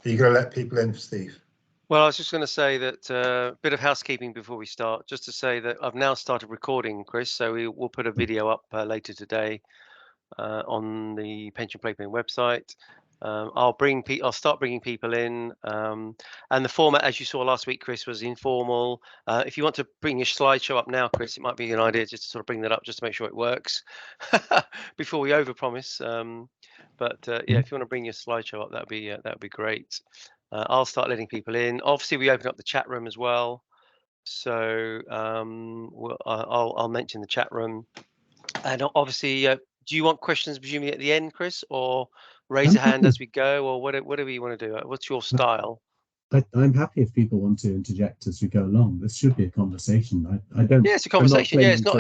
Are you going to let people in, Steve? Well, I was just going to say that a bit of housekeeping before we start, just to say that I've now started recording, Chris, so we'll put a video up later today on the Pension Playpen website. I'll start bringing people in, and the format, as you saw last week, Chris, was informal. If you want to bring your slideshow up now, Chris, it might be an idea just to sort of bring that up just to make sure it works before we overpromise. Yeah, if you want to bring your slideshow up, that'd be great. I'll start letting people in. Obviously, we open up the chat room as well, so I'll mention the chat room, and obviously, do you want questions presumably at the end, Chris, or raise a hand as we go, or whatever you want to do? What's your style? I'm happy if people want to interject as we go along. This should be a conversation. I don't. Yeah, it's a conversation. Yeah, it's not.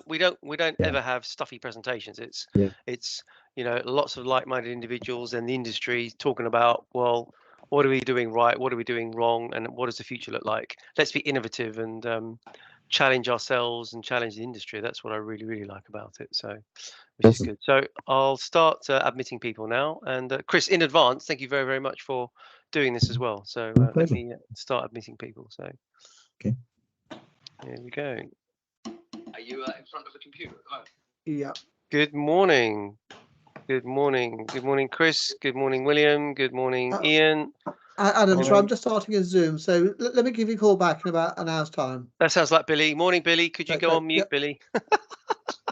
We don't Yeah. ever have stuffy presentations. It's lots of like-minded individuals in the industry talking about, well, what are we doing right? What are we doing wrong? And what does the future look like? Let's be innovative and challenge ourselves and challenge the industry. That's what I really, really like about it. So, which is good. So I'll start admitting people now. And Chris, in advance, thank you very, very much for doing this as well. So let me start admitting people. So, okay, here we go. Are you in front of the computer? Oh. Yeah. Good morning. Good morning. Good morning, Chris. Good morning, William. Good morning, Ian. Adam, so I'm just starting a Zoom, so let me give you a call back in about an hour's time. That sounds like Billy. Morning, Billy. Could you go on mute, Billy?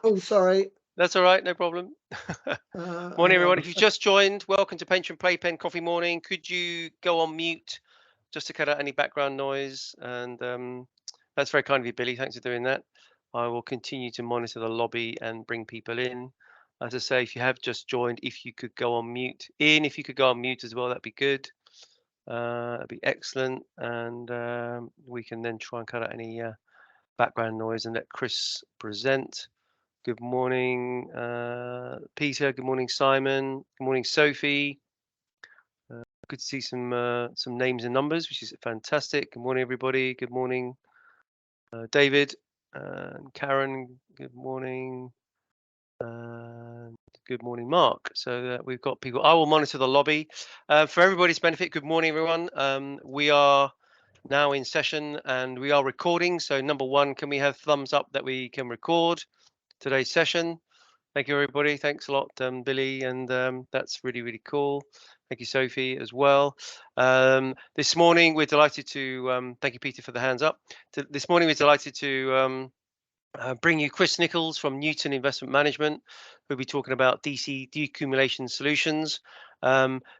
Oh, sorry. That's all right, no problem. Morning, everyone. If you've just joined, welcome to Pension Playpen Coffee Morning. Could you go on mute just to cut out any background noise? And that's very kind of you, Billy. Thanks for doing that. I will continue to monitor the lobby and bring people in. As I say, if you have just joined, if you could go on mute. Ian, if you could go on mute as well, that'd be good. That'd be excellent. And we can then try and cut out any background noise and let Chris present. Good morning, Peter. Good morning, Simon. Good morning, Sophie. Good to see some names and numbers, which is fantastic. Good morning, everybody. Good morning, David and Karen. Good morning. Good morning, Mark. So we've got people. I will monitor the lobby for everybody's benefit. Good morning, everyone. We are now in session and we are recording. So number one, can we have thumbs up that we can record today's session? Thank you, everybody. Thanks a lot, Billy, and that's really, really cool. Thank you, Sophie, as well. This morning, we're delighted to thank you, Peter, for the hands up. This morning, we're delighted to bring you Chris Nichols from Newton Investment Management, who'll be talking about DC Decumulation Solutions.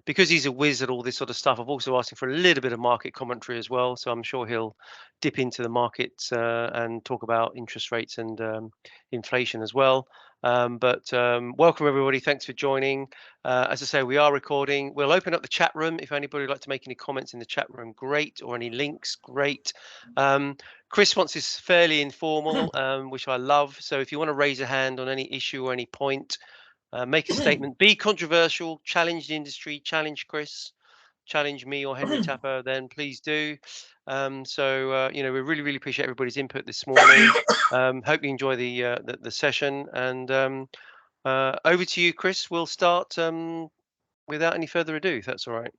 Because he's a whiz at all this sort of stuff, I've also asked him for a little bit of market commentary as well. So I'm sure he'll dip into the markets and talk about interest rates and inflation as well. Welcome, everybody. Thanks for joining. As I say, we are recording. We'll open up the chat room. If anybody would like to make any comments in the chat room, great, or any links, great. Chris wants this fairly informal, which I love. So if you want to raise a hand on any issue or any point, make a statement, be controversial, challenge the industry, challenge Chris, challenge me or Henry Tapper, then please do. We really, really appreciate everybody's input this morning. Hope you enjoy the session. And over to you, Chris. We'll start without any further ado, if that's all right.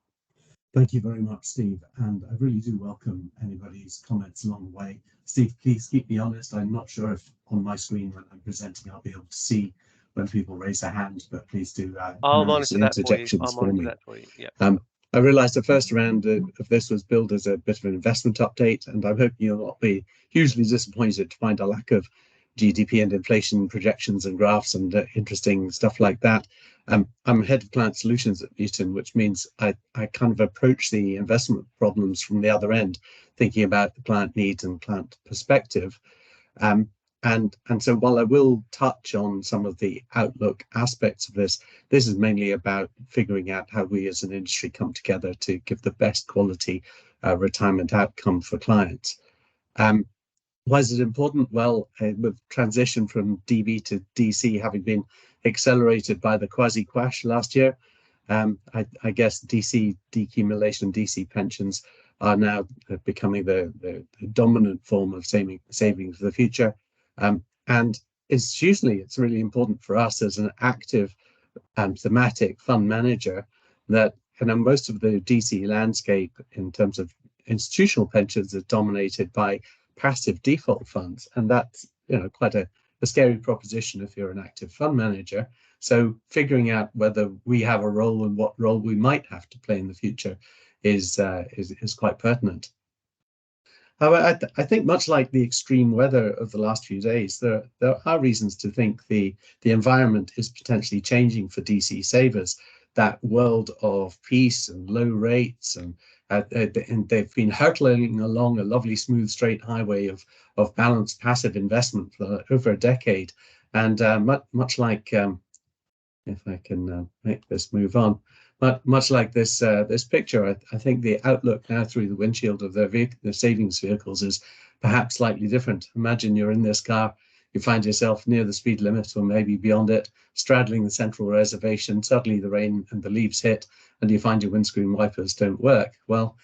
Thank you very much, Steve. And I really do welcome anybody's comments along the way. Steve, please keep me honest. I'm not sure if on my screen when I'm presenting, I'll be able to see when people raise their hand, but please do. I'll monitor that for you. I'll monitor that for you. Yeah. I realised the first round of this was billed as a bit of an investment update, and I'm hoping you'll not be hugely disappointed to find a lack of GDP and inflation projections and graphs and interesting stuff like that. I'm head of client solutions at Newton, which means I kind of approach the investment problems from the other end, thinking about the client needs and client perspective. And so while I will touch on some of the outlook aspects of this is mainly about figuring out how we as an industry come together to give the best quality retirement outcome for clients. Why is it important? Well, with transition from DB to DC having been accelerated by the quasi-quash last year, I guess DC decumulation, DC pensions are now becoming the dominant form of saving for the future. And it's really important for us as an active thematic fund manager that most of the DC landscape in terms of institutional pensions is dominated by passive default funds, and that's quite a scary proposition if you're an active fund manager. So figuring out whether we have a role and what role we might have to play in the future is quite pertinent. However, I think much like the extreme weather of the last few days, there are reasons to think the environment is potentially changing for DC savers. That world of peace and low rates, and they've been hurtling along a lovely, smooth, straight highway of balanced passive investment for over a decade. And much like, if I can make this move on, much like this picture, I think the outlook now through the windshield of their savings vehicles is perhaps slightly different. Imagine you're in this car, you find yourself near the speed limit or maybe beyond it, straddling the central reservation, suddenly the rain and the leaves hit, and you find your windscreen wipers don't work. Well,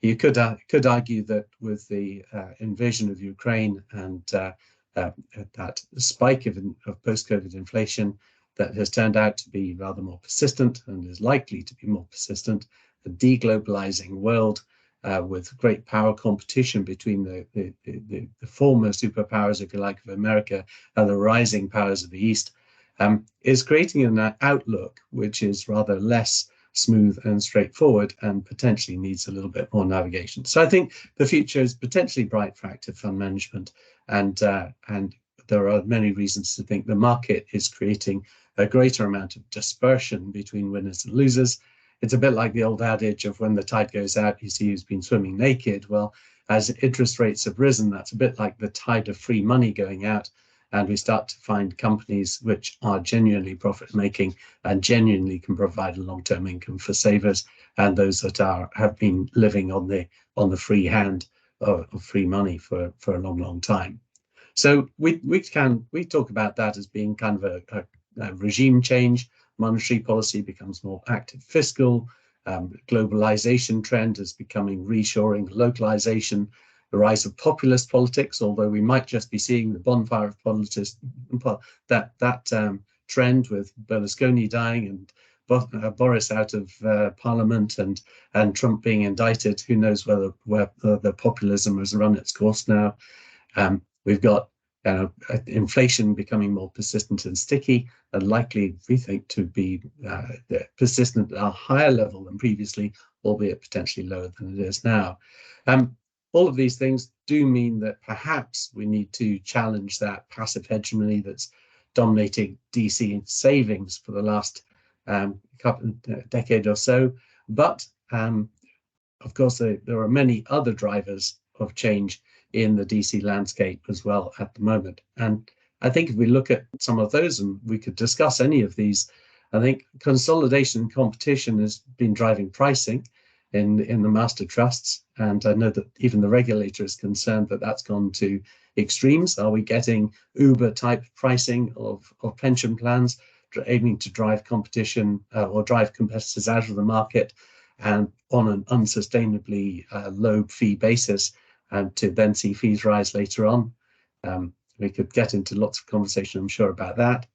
you could argue that with the invasion of Ukraine and that spike of post-COVID inflation, that has turned out to be rather more persistent and is likely to be more persistent, a deglobalizing world with great power competition between the former superpowers, if you like, of America and the rising powers of the East, is creating an outlook which is rather less smooth and straightforward and potentially needs a little bit more navigation. So I think the future is potentially bright for active fund management, and there are many reasons to think the market is creating a greater amount of dispersion between winners and losers. It's a bit like the old adage of when the tide goes out, you see who's been swimming naked. Well, as interest rates have risen, that's a bit like the tide of free money going out, and we start to find companies which are genuinely profit-making and genuinely can provide a long-term income for savers, and those that have been living on the free hand of free money for a long time. So we talk about that as being kind of a regime change. Monetary policy becomes more active fiscal. Globalization trend is becoming reshoring, localization, the rise of populist politics, although we might just be seeing the bonfire of politics, that trend with Berlusconi dying and Boris out of Parliament and Trump being indicted. Who knows where the populism has run its course now. We've got inflation becoming more persistent and sticky, and likely, we think, to be persistent at a higher level than previously, albeit potentially lower than it is now. All of these things do mean that perhaps we need to challenge that passive hegemony that's dominating DC savings for the last decade or so. But of course, there are many other drivers of change in the DC landscape as well at the moment. And I think if we look at some of those, and we could discuss any of these, I think consolidation and competition has been driving pricing in the master trusts. And I know that even the regulator is concerned that that's gone to extremes. Are we getting Uber type pricing of pension plans, aiming to drive competition or drive competitors out of the market and on an unsustainably low fee basis, and to then see fees rise later on? We could get into lots of conversation, I'm sure, about that.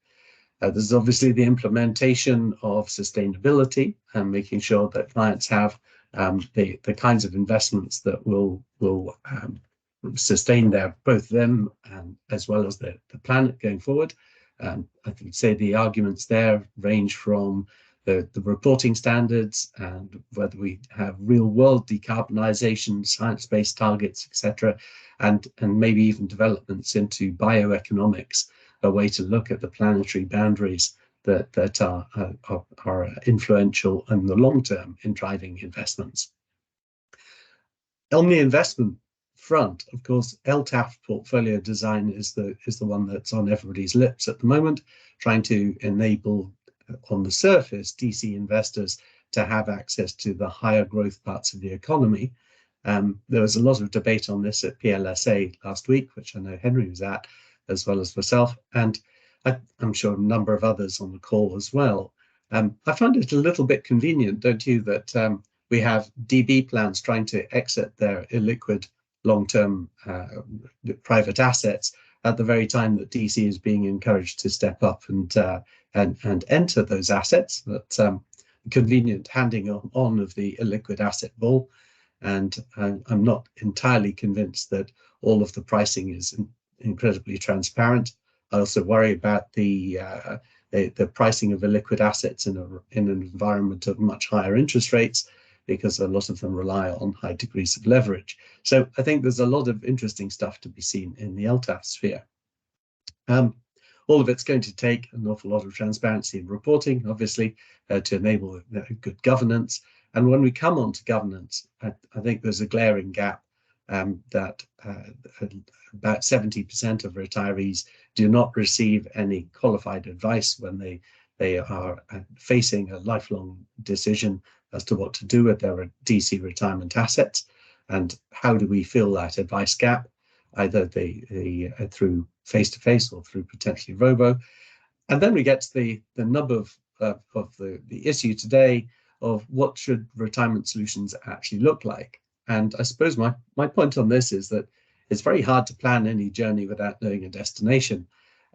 There's obviously the implementation of sustainability and making sure that clients have the kinds of investments that will sustain both them and as well as the planet going forward. I would say the arguments there range from the reporting standards and whether we have real world decarbonisation, science-based targets, etc., and maybe even developments into bioeconomics, a way to look at the planetary boundaries that are influential in the long term in driving investments. On the investment front, of course, LTAF portfolio design is the one that's on everybody's lips at the moment, trying to enable, on the surface, DC investors to have access to the higher growth parts of the economy. There was a lot of debate on this at PLSA last week, which I know Henry was at, as well as myself, and I'm sure a number of others on the call as well. I find it a little bit convenient, don't you, that we have DB plans trying to exit their illiquid long-term private assets at the very time that DC is being encouraged to step up and enter those assets. That convenient handing on of the illiquid asset bull. And I'm not entirely convinced that all of the pricing is incredibly transparent. I also worry about the pricing of illiquid assets in an environment of much higher interest rates, because a lot of them rely on high degrees of leverage. So I think there's a lot of interesting stuff to be seen in the LTAF sphere. All of it's going to take an awful lot of transparency and reporting, obviously, to enable good governance. And when we come on to governance, I think there's a glaring gap that about 70% of retirees do not receive any qualified advice when they are facing a lifelong decision as to what to do with their DC retirement assets. And how do we fill that advice gap, either through face-to-face or through potentially robo? And then we get to the nub of the issue today of what should retirement solutions actually look like. And I suppose my point on this is that it's very hard to plan any journey without knowing a destination.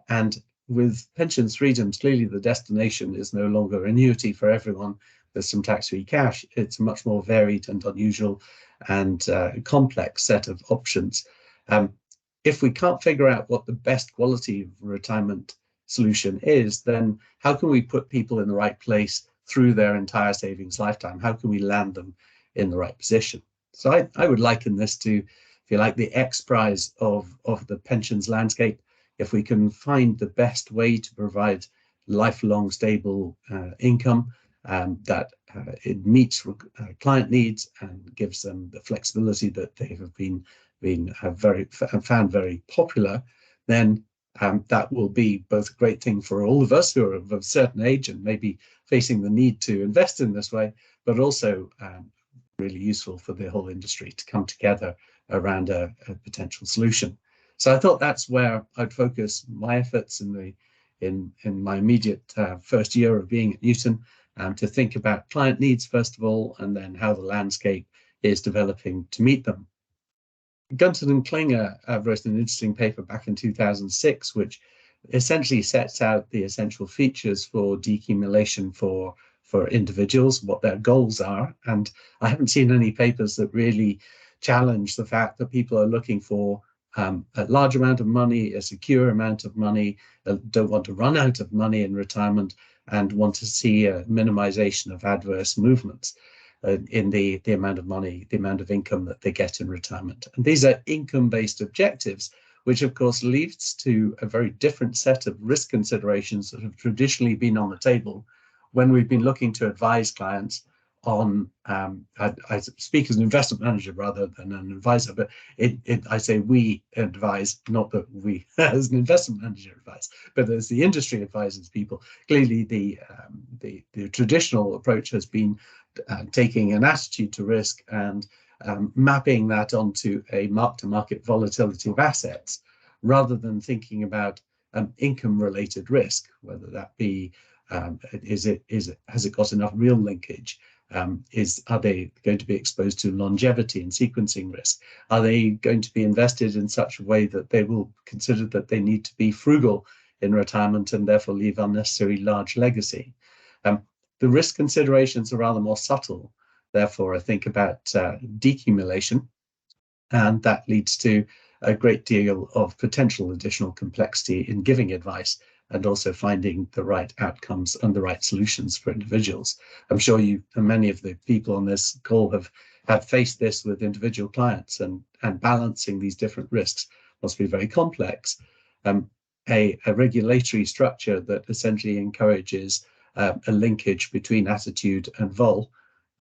And with pensions freedoms, clearly the destination is no longer annuity for everyone with some tax-free cash. It's a much more varied and unusual and complex set of options. If we can't figure out what the best quality of retirement solution is, then how can we put people in the right place through their entire savings lifetime? How can we land them in the right position? So I would liken this to, if you like, the X Prize of the pensions landscape. If we can find the best way to provide lifelong stable income that it meets client needs and gives them the flexibility that they have found very popular, then that will be both a great thing for all of us who are of a certain age and maybe facing the need to invest in this way, but also really useful for the whole industry to come together around a potential solution. So I thought that's where I'd focus my efforts in my immediate first year of being at Newton, to think about client needs first of all, and then how the landscape is developing to meet them. Gunton and Klinger wrote an interesting paper back in 2006, which essentially sets out the essential features for decumulation for individuals, what their goals are. And I haven't seen any papers that really challenge the fact that people are looking for a large amount of money, a secure amount of money, don't want to run out of money in retirement, and want to see a minimization of adverse movements in the amount of money, the amount of income that they get in retirement. And these are income-based objectives, which of course leads to a very different set of risk considerations that have traditionally been on the table when we've been looking to advise clients on, I speak as an investment manager rather than an advisor, but I say we advise, not that we as an investment manager advise, but as the industry advises people. Clearly the traditional approach has been taking an attitude to risk and mapping that onto a mark-to-market volatility of assets, rather than thinking about income-related risk, whether that be has it got enough real linkage? Are they going to be exposed to longevity and sequencing risk? Are they going to be invested in such a way that they will consider that they need to be frugal in retirement and therefore leave unnecessary large legacy? The risk considerations are rather more subtle. Therefore, I think about decumulation, and that leads to a great deal of potential additional complexity in giving advice and also finding the right outcomes and the right solutions for individuals. I'm sure you and many of the people on this call have faced this with individual clients, and balancing these different risks must be very complex. A regulatory structure that essentially encourages a linkage between attitude and vol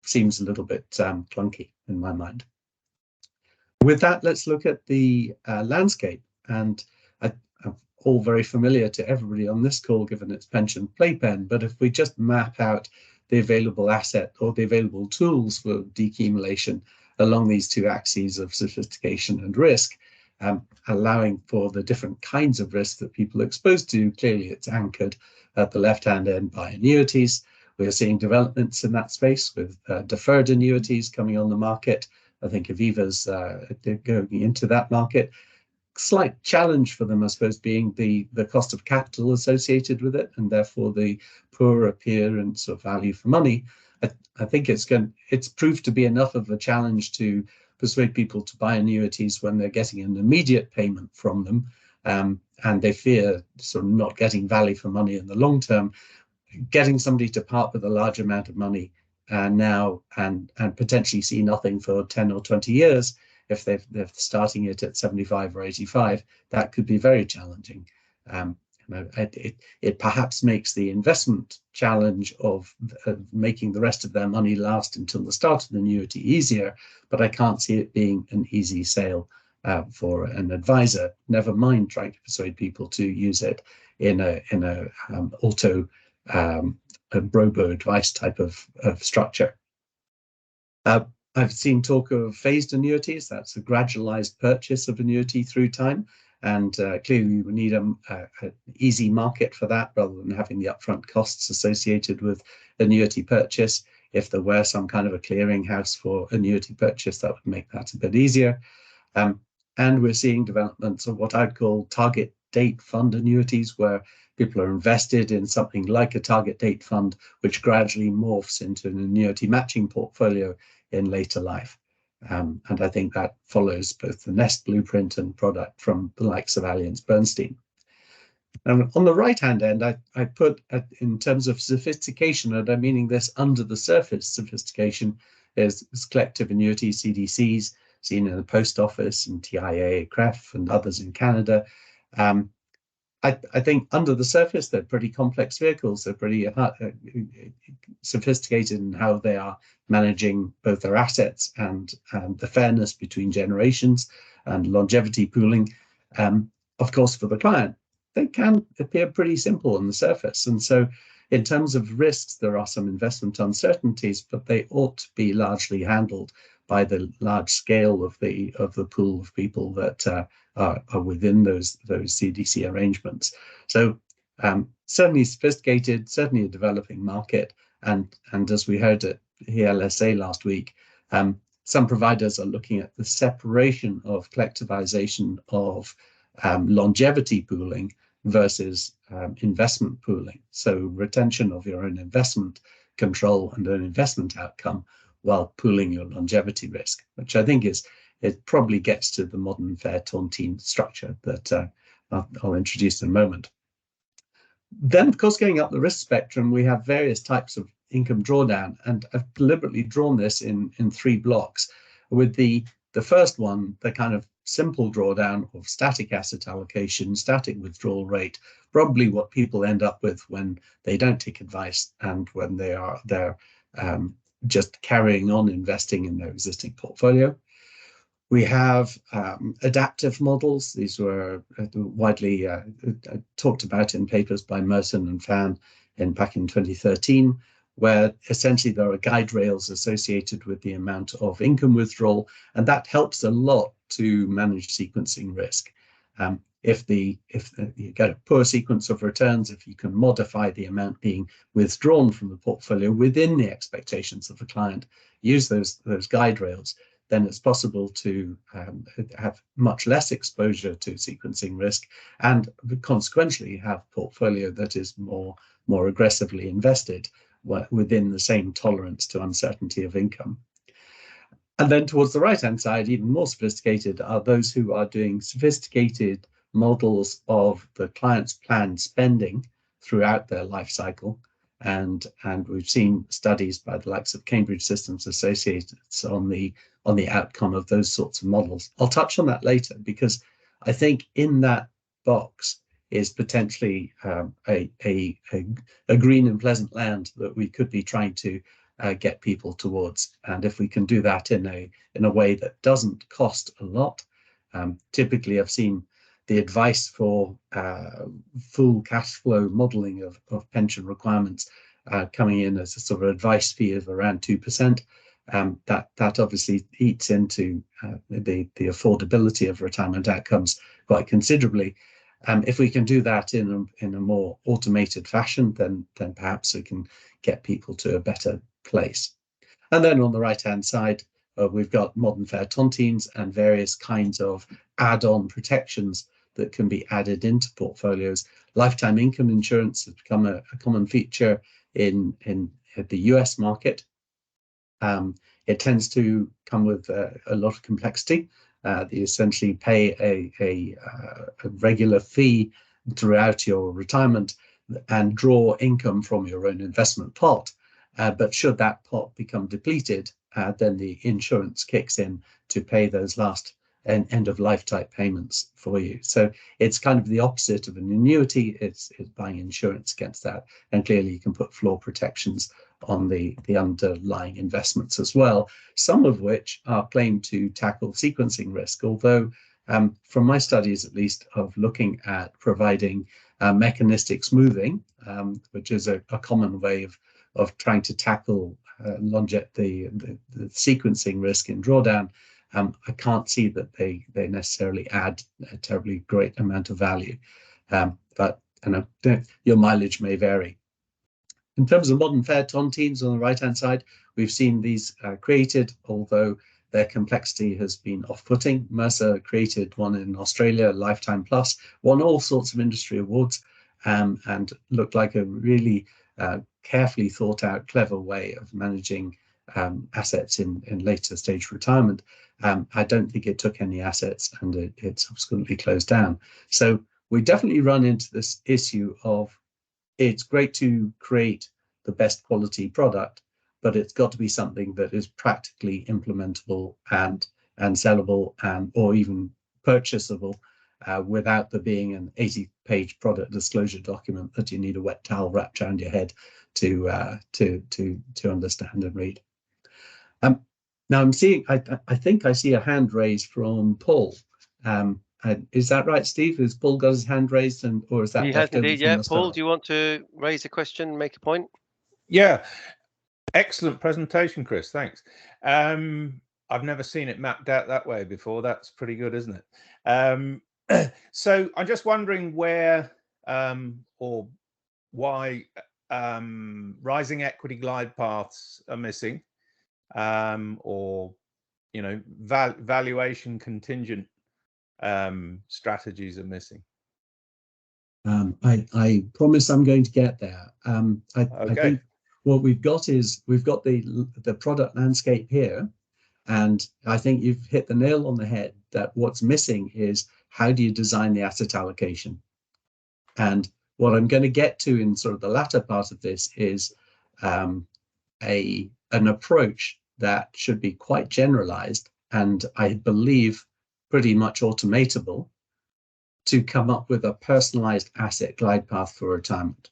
seems a little bit clunky in my mind. With that, let's look at the landscape. And I'm all very familiar to everybody on this call, given its pension playpen. But if we just map out the available asset or the available tools for decumulation along these two axes of sophistication and risk, allowing for the different kinds of risk that people are exposed to, clearly it's anchored at the left-hand end by annuities. We're seeing developments in that space with deferred annuities coming on the market. I think Aviva's going into that market. slight challenge for them, I suppose, being the cost of capital associated with it, and therefore the poor appearance of value for money. I think it's proved to be enough of a challenge to persuade people to buy annuities when they're getting an immediate payment from them, and they fear sort of not getting value for money in the long term. Getting somebody to part with a large amount of money now and potentially see nothing for 10 or 20 years, if they're starting it at 75 or 85, that could be very challenging. It perhaps makes the investment challenge of making the rest of their money last until the start of the annuity easier, but I can't see it being an easy sale for an advisor, never mind trying to persuade people to use it in a robo advice type of structure. I've seen talk of phased annuities. That's a gradualized purchase of annuity through time. And clearly we need an easy market for that rather than having the upfront costs associated with annuity purchase. If there were some kind of a clearinghouse for annuity purchase, that would make that a bit easier. And we're seeing developments of what I'd call target date fund annuities, where people are invested in something like a target date fund, which gradually morphs into an annuity matching portfolio in later life. And I think that follows both the Nest blueprint and product from the likes of AllianceBernstein. And on the right-hand end, I put, in terms of sophistication, and I'm meaning this under the surface sophistication, is collective annuity CDCs, seen in the post office and TIA, CREF, and others in Canada. I think under the surface, they're pretty complex vehicles. They're pretty sophisticated in how they are managing both their assets and the fairness between generations and longevity pooling. Of course, for the client, they can appear pretty simple on the surface. And so in terms of risks, there are some investment uncertainties, but they ought to be largely handled by the large scale of the pool of people that are within those CDC arrangements. So certainly sophisticated, certainly a developing market, and as we heard at ELSA last week, some providers are looking at the separation of collectivization of longevity pooling versus investment pooling. So retention of your own investment control and an investment outcome while pooling your longevity risk, which I think it probably gets to the modern fair tontine structure that I'll introduce in a moment. Then, of course, going up the risk spectrum, we have various types of income drawdown, and I've deliberately drawn this in 3 blocks. With the first one, the kind of simple drawdown of static asset allocation, static withdrawal rate, probably what people end up with when they don't take advice and when they're just carrying on investing in their existing portfolio. We have adaptive models. These were widely talked about in papers by Merton and Fan back in 2013, where essentially there are guide rails associated with the amount of income withdrawal, and that helps a lot to manage sequencing risk. If you get a poor sequence of returns, if you can modify the amount being withdrawn from the portfolio within the expectations of the client, use those guide rails, then it's possible to have much less exposure to sequencing risk and consequently have portfolio that is more aggressively invested within the same tolerance to uncertainty of income. And then towards the right-hand side, even more sophisticated, are those who are doing sophisticated models of the client's planned spending throughout their life cycle. And we've seen studies by the likes of Cambridge Systems Associates on the outcome of those sorts of models. I'll touch on that later, because I think in that box is potentially a green and pleasant land that we could be trying to get people towards. And if we can do that in a way that doesn't cost a lot, typically I've seen the advice for full cash flow modeling of pension requirements coming in as a sort of advice fee of around 2%. That obviously eats into the affordability of retirement outcomes quite considerably. If we can do that in a more automated fashion, then perhaps we can get people to a better place. And then on the right-hand side, we've got modern fair tontines and various kinds of add-on protections that can be added into portfolios. Lifetime income insurance has become a common feature in the US market. It tends to come with a lot of complexity. You essentially pay a regular fee throughout your retirement and draw income from your own investment pot. But should that pot become depleted, then the insurance kicks in to pay those last end of life type payments for you. So it's kind of the opposite of an annuity. It's buying insurance against that. And clearly you can put floor protections on the underlying investments as well, some of which are claimed to tackle sequencing risk, although from my studies at least of looking at providing mechanistic smoothing, which is a common way of trying to tackle the sequencing risk in drawdown, I can't see that they necessarily add a terribly great amount of value, but your mileage may vary. In terms of modern fair tontines on the right-hand side, we've seen these created, although their complexity has been off-putting. Mercer created one in Australia, Lifetime Plus, won all sorts of industry awards, and looked like a really carefully thought out, clever way of managing assets in later stage retirement. I don't think it took any assets, and it subsequently closed down. So we definitely run into this issue of it's great to create the best quality product, but it's got to be something that is practically implementable and sellable or even purchasable without there being an 80-page product disclosure document that you need a wet towel wrapped around your head to understand and read. Now I'm seeing, I think I see a hand raised from Paul. Is that right, Steve? Has Paul got his hand raised, or is that he left has over indeed? from Yeah, the Paul, start? do you want to raise a question, make a point? Yeah, excellent presentation, Chris. Thanks. I've never seen it mapped out that way before. That's pretty good, isn't it? So I'm just wondering where or why rising equity glide paths are missing, or valuation contingent strategies are missing. I promise I'm going to get there. Okay. I think what we've got is we've got the product landscape here, and I think you've hit the nail on the head that what's missing is how do you design the asset allocation. And what I'm going to get to in sort of the latter part of this is an approach that should be quite generalized and I believe pretty much automatable to come up with a personalized asset glide path for retirement.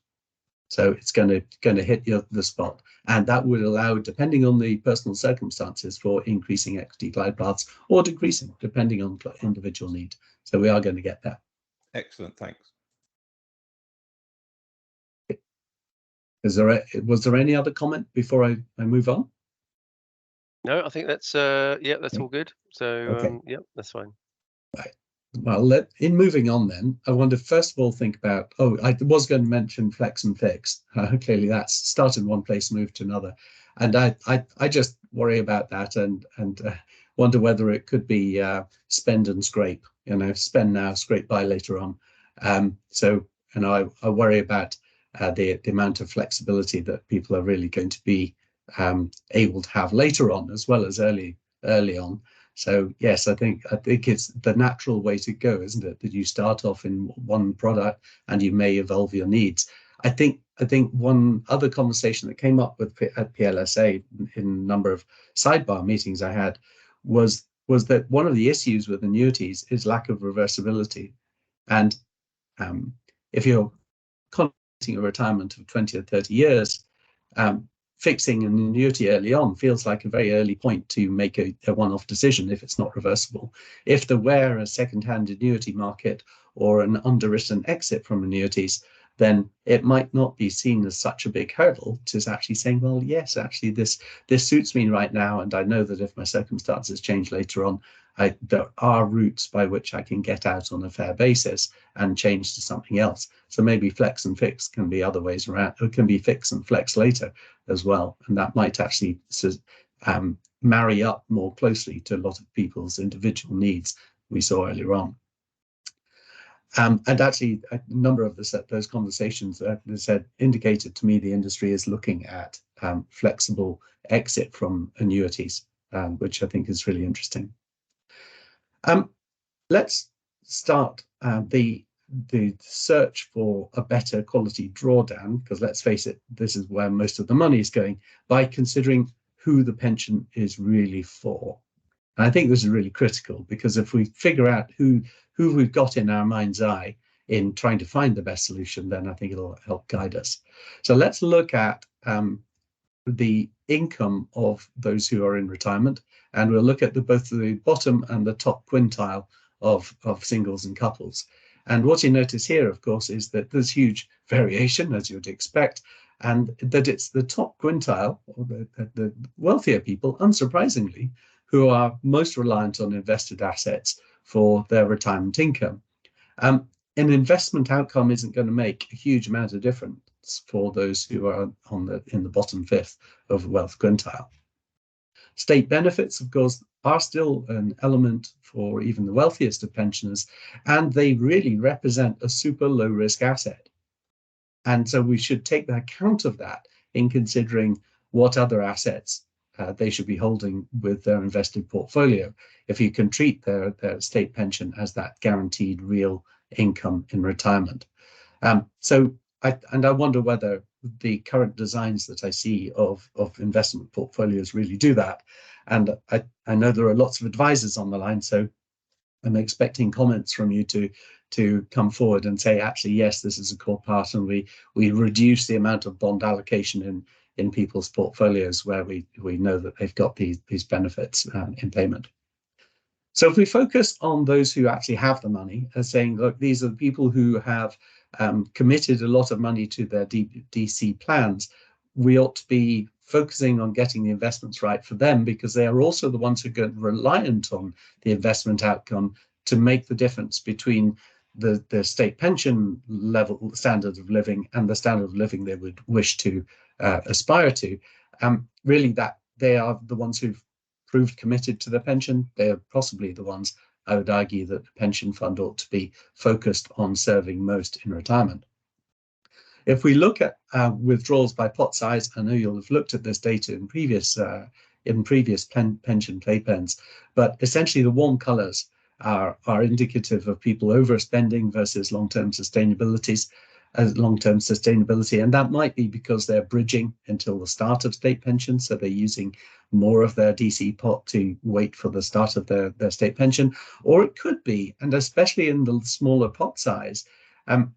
So it's going to hit the spot, and that would allow, depending on the personal circumstances, for increasing equity glide paths or decreasing, depending on individual need. So we are going to get there. Excellent, thanks. Was there any other comment before I move on? No, I think that's that's all good. So Okay. yeah, that's fine. Right. Well, in moving on then, I want to first of all think about, I was going to mention flex and fix. Clearly that's started one place, moved to another. And I just worry about that and wonder whether it could be spend and scrape, spend now, scrape by later on. So, I worry about the amount of flexibility that people are really going to be able to have later on, as well as early on. So yes, I think it's the natural way to go, isn't it? That you start off in one product and you may evolve your needs. I think one other conversation that came up at PLSA in a number of sidebar meetings I had was that one of the issues with annuities is lack of reversibility. And if you're contemplating a retirement of 20 or 30 years, fixing an annuity early on feels like a very early point to make a one-off decision if it's not reversible. If there were a second-hand annuity market or an underwritten exit from annuities, then it might not be seen as such a big hurdle to actually saying, well, yes, actually this suits me right now, and I know that if my circumstances change later on, there are routes by which I can get out on a fair basis and change to something else. So maybe flex and fix can be other ways around. It can be fix and flex later as well, and that might actually marry up more closely to a lot of people's individual needs we saw earlier on. And actually, a number of those conversations indicated to me the industry is looking at flexible exit from annuities, which I think is really interesting. Let's start the search for a better quality drawdown, because let's face it, this is where most of the money is going, by considering who the pension is really for. And I think this is really critical, because if we figure out who we've got in our mind's eye in trying to find the best solution, then I think it'll help guide us. So let's look at the income of those who are in retirement, and we'll look at both the bottom and the top quintile of singles and couples. And what you notice here, of course, is that there's huge variation, as you would expect, and that it's the top quintile, or the wealthier people, unsurprisingly, who are most reliant on invested assets for their retirement income. An investment outcome isn't going to make a huge amount of difference for those who are in the bottom fifth of the wealth quintile. State benefits, of course, are still an element for even the wealthiest of pensioners, and they really represent a super low risk asset. And so we should take account of that in considering what other assets they should be holding with their invested portfolio, if you can treat their state pension as that guaranteed real income in retirement. I wonder whether the current designs that I see of investment portfolios really do that. And I know there are lots of advisors on the line, so I'm expecting comments from you to come forward and say, actually, yes, this is a core part, and we reduce the amount of bond allocation in people's portfolios where we know that they've got these benefits in payment. So if we focus on those who actually have the money, as saying, look, these are the people who have committed a lot of money to their DC plans, we ought to be focusing on getting the investments right for them, because they are also the ones who are reliant on the investment outcome to make the difference between the state pension level standard of living and the standard of living they would wish to aspire to. Really, that they are the ones who've proved committed to their pension. They are possibly the ones, I would argue, that the pension fund ought to be focused on serving most in retirement. If we look at withdrawals by pot size, I know you'll have looked at this data in previous pension playpens, but essentially the warm colours are indicative of people overspending versus long-term sustainability, and that might be because they're bridging until the start of state pension, so they're using more of their DC pot to wait for the start of their state pension. Or it could be, and especially in the smaller pot size,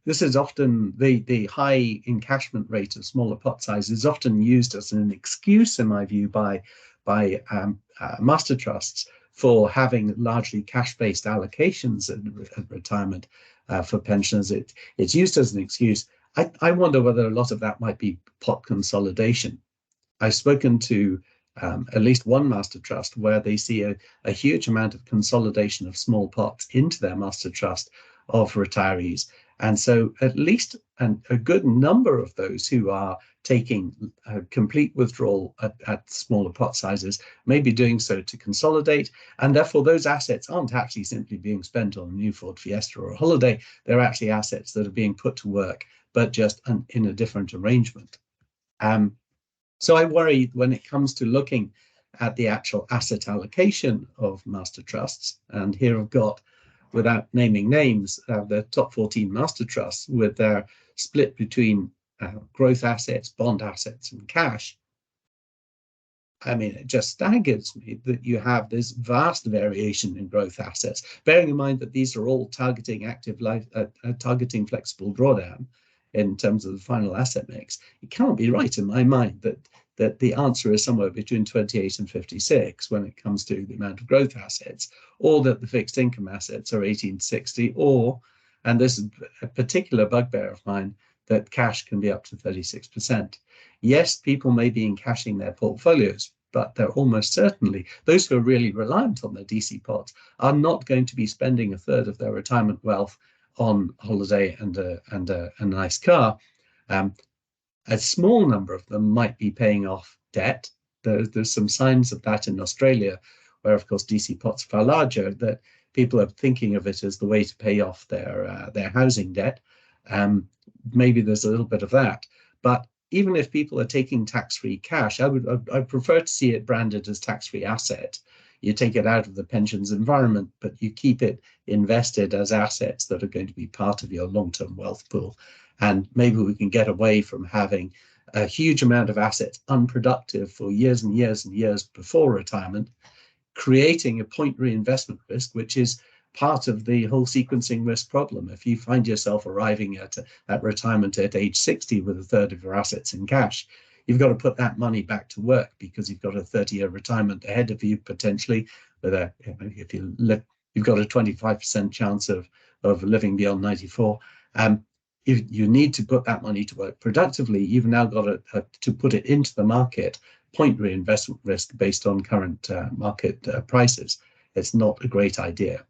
this is often the high encashment rate of smaller pot size is often used as an excuse, in my view, by master trusts for having largely cash-based allocations at retirement for pensioners. It's used as an excuse. I wonder whether a lot of that might be pot consolidation. I've spoken to at least one master trust where they see a huge amount of consolidation of small pots into their master trust of retirees. And so at least a good number of those who are taking a complete withdrawal at smaller pot sizes may be doing so to consolidate, and therefore those assets aren't actually simply being spent on a new Ford Fiesta or a holiday. They're actually assets that are being put to work, but just in a different arrangement. So I worry when it comes to looking at the actual asset allocation of master trusts, and here I've got, without naming names, the top 14 master trusts with their split between growth assets, bond assets, and cash. I mean, it just staggers me that you have this vast variation in growth assets, bearing in mind that these are all targeting active life, targeting flexible drawdown in terms of the final asset mix. It cannot be right in my mind that the answer is somewhere between 28 and 56 when it comes to the amount of growth assets, or that the fixed income assets are 18 to 60, or, and this is a particular bugbear of mine, that cash can be up to 36%. Yes, people may be encashing their portfolios, but they're almost certainly, those who are really reliant on their DC pots are not going to be spending a third of their retirement wealth on holiday and a nice car. A small number of them might be paying off debt there's some signs of that in Australia, where of course DC pots are far larger, that people are thinking of it as the way to pay off their housing debt. Maybe there's a little bit of that, but even if people are taking tax-free cash, I'd prefer to see it branded as tax-free asset. You take it out of the pensions environment, but you keep it invested as assets that are going to be part of your long-term wealth pool. And maybe we can get away from having a huge amount of assets unproductive for years and years and years before retirement, creating a point reinvestment risk, which is part of the whole sequencing risk problem. If you find yourself arriving at retirement at age 60 with a third of your assets in cash, you've got to put that money back to work, because you've got a 30-year retirement ahead of you potentially. With you've got a 25% chance of living beyond 94. You need to put that money to work productively. You've now got to put it into the market, point reinvestment risk based on current market prices. It's not a great idea.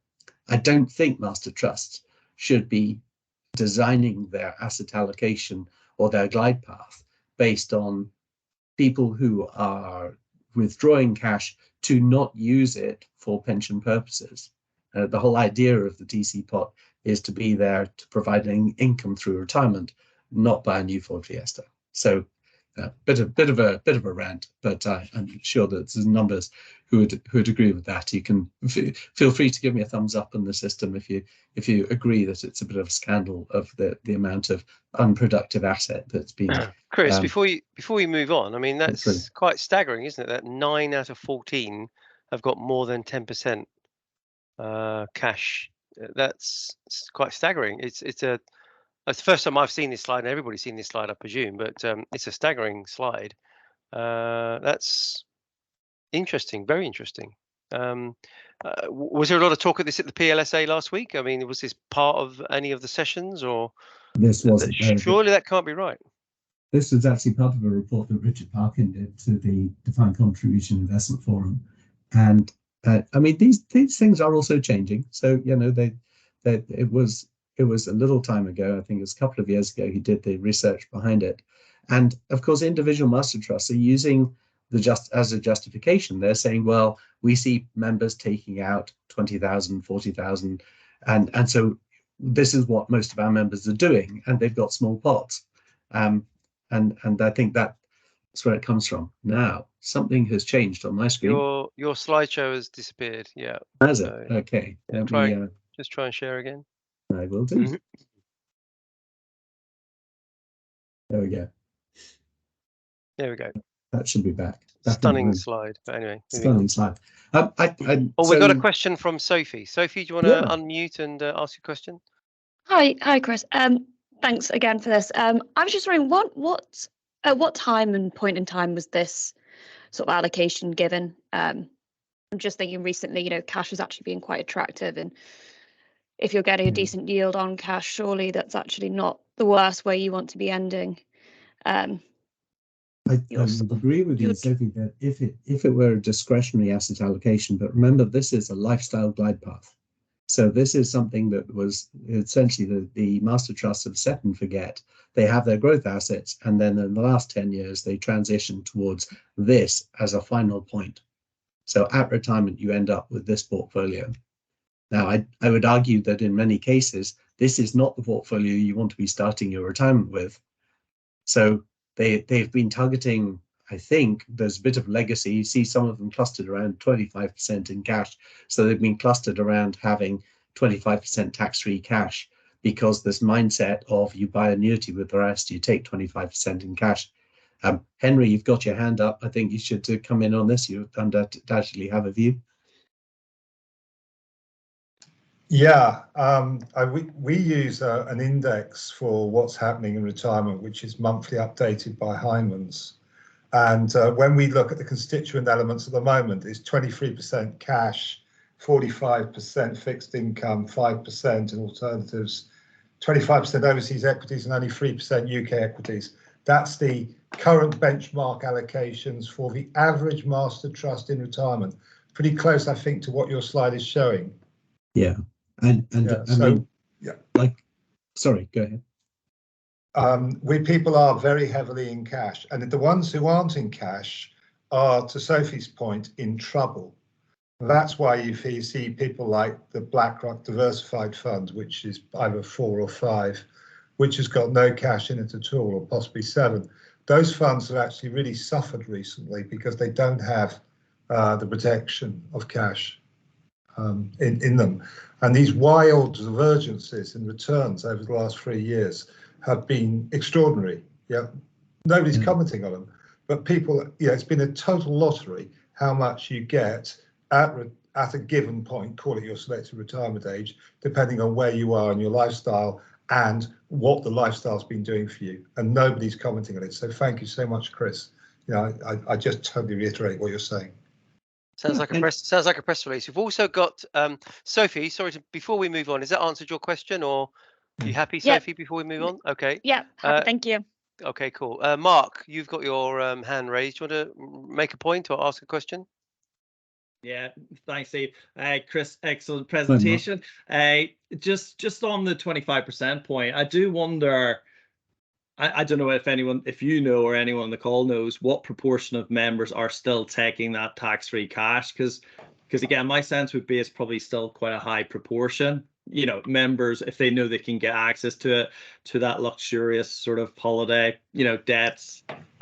I don't think master trusts should be designing their asset allocation or their glide path based on people who are withdrawing cash to not use it for pension purposes. The whole idea of the DC pot is to be there to provide an income through retirement, not buy a new Ford Fiesta. So bit of a rant, but I'm sure that there's numbers who would agree with that. You can feel free to give me a thumbs up in the system if you agree that it's a bit of a scandal of the amount of unproductive asset that's been. Chris, before we move on, I mean, that's quite staggering, isn't it? That 9 out of 14 have got more than 10% cash. That's quite staggering. It's the first time I've seen this slide, and everybody's seen this slide, I presume, but it's a staggering slide. That's interesting, very interesting. Was there a lot of talk of this at the PLSA last week? I mean, was this part of any of the sessions, or this wasn't? Surely that can't be right. This was actually part of a report that Richard Parkin did to the Defined Contribution Investment Forum, and I mean, these things are also changing. So it was a little time ago, I think it was a couple of years ago, he did the research behind it. And of course, individual master trusts are using as a justification. They're saying, well, we see members taking out 20,000, 40,000. And so this is what most of our members are doing, and they've got small pots. And I think that's where it comes from. Now, something has changed on my screen. Your slideshow has disappeared. Yeah. Has it? Okay. Just try and share again. I will do. There we go. There we go. That should be back. Stunning slide. But anyway. Stunning slide. We've got a question from Sophie. Sophie, do you want to unmute and ask your question? Hi, Chris. Thanks again for this. I was just wondering, at what time and point in time was this sort of allocation given? I'm just thinking recently, cash is actually being quite attractive, and if you're getting a decent yield on cash, surely that's actually not the worst way you want to be ending. I agree with you, Sophie, that if it were a discretionary asset allocation, but remember, this is a lifestyle glide path. So this is something that was essentially the master trusts have set and forget. They have their growth assets, and then in the last 10 years, they transition towards this as a final point. So at retirement, you end up with this portfolio. Now, I would argue that in many cases, this is not the portfolio you want to be starting your retirement with. So they've been targeting, I think there's a bit of legacy. You see some of them clustered around 25% in cash. So they've been clustered around having 25% tax-free cash, because this mindset of you buy annuity with the rest, you take 25% in cash. Henry, you've got your hand up. I think you should come in on this. You undoubtedly have a view. Yeah, we use an index for what's happening in retirement, which is monthly updated by Hyman's. And when we look at the constituent elements at the moment, it's 23% cash, 45% fixed income, 5% in alternatives, 25% overseas equities, and only 3% UK equities. That's the current benchmark allocations for the average master trust in retirement. Pretty close, I think, to what your slide is showing. Yeah. Sorry, go ahead. People are very heavily in cash, and the ones who aren't in cash are, to Sophie's point, in trouble. That's why you see people like the BlackRock Diversified Fund, which is either 4 or 5, which has got no cash in it at all, or possibly 7. Those funds have actually really suffered recently because they don't have the protection of cash in them. And these wild divergences in returns over the last 3 years have been extraordinary. Yeah, nobody's commenting on them, but people, it's been a total lottery how much you get at a given point, call it your selected retirement age, depending on where you are in your lifestyle and what the lifestyle's been doing for you. And nobody's commenting on it. So thank you so much, Chris. I just totally reiterate what you're saying. Sounds like a press release. We've also got Sophie. Sorry, before we move on, has that answered your question, or are you happy, Sophie? Before we move on, okay. Yeah, happy, thank you. Okay, cool. Mark, you've got your hand raised. Do you want to make a point or ask a question? Yeah, thanks, Steve. Chris, excellent presentation. Just on the 25% point, I do wonder. I don't know if you know or anyone on the call knows what proportion of members are still taking that tax-free cash, because again, my sense would be it's probably still quite a high proportion. Members, if they know they can get access to that luxurious sort of holiday, debts.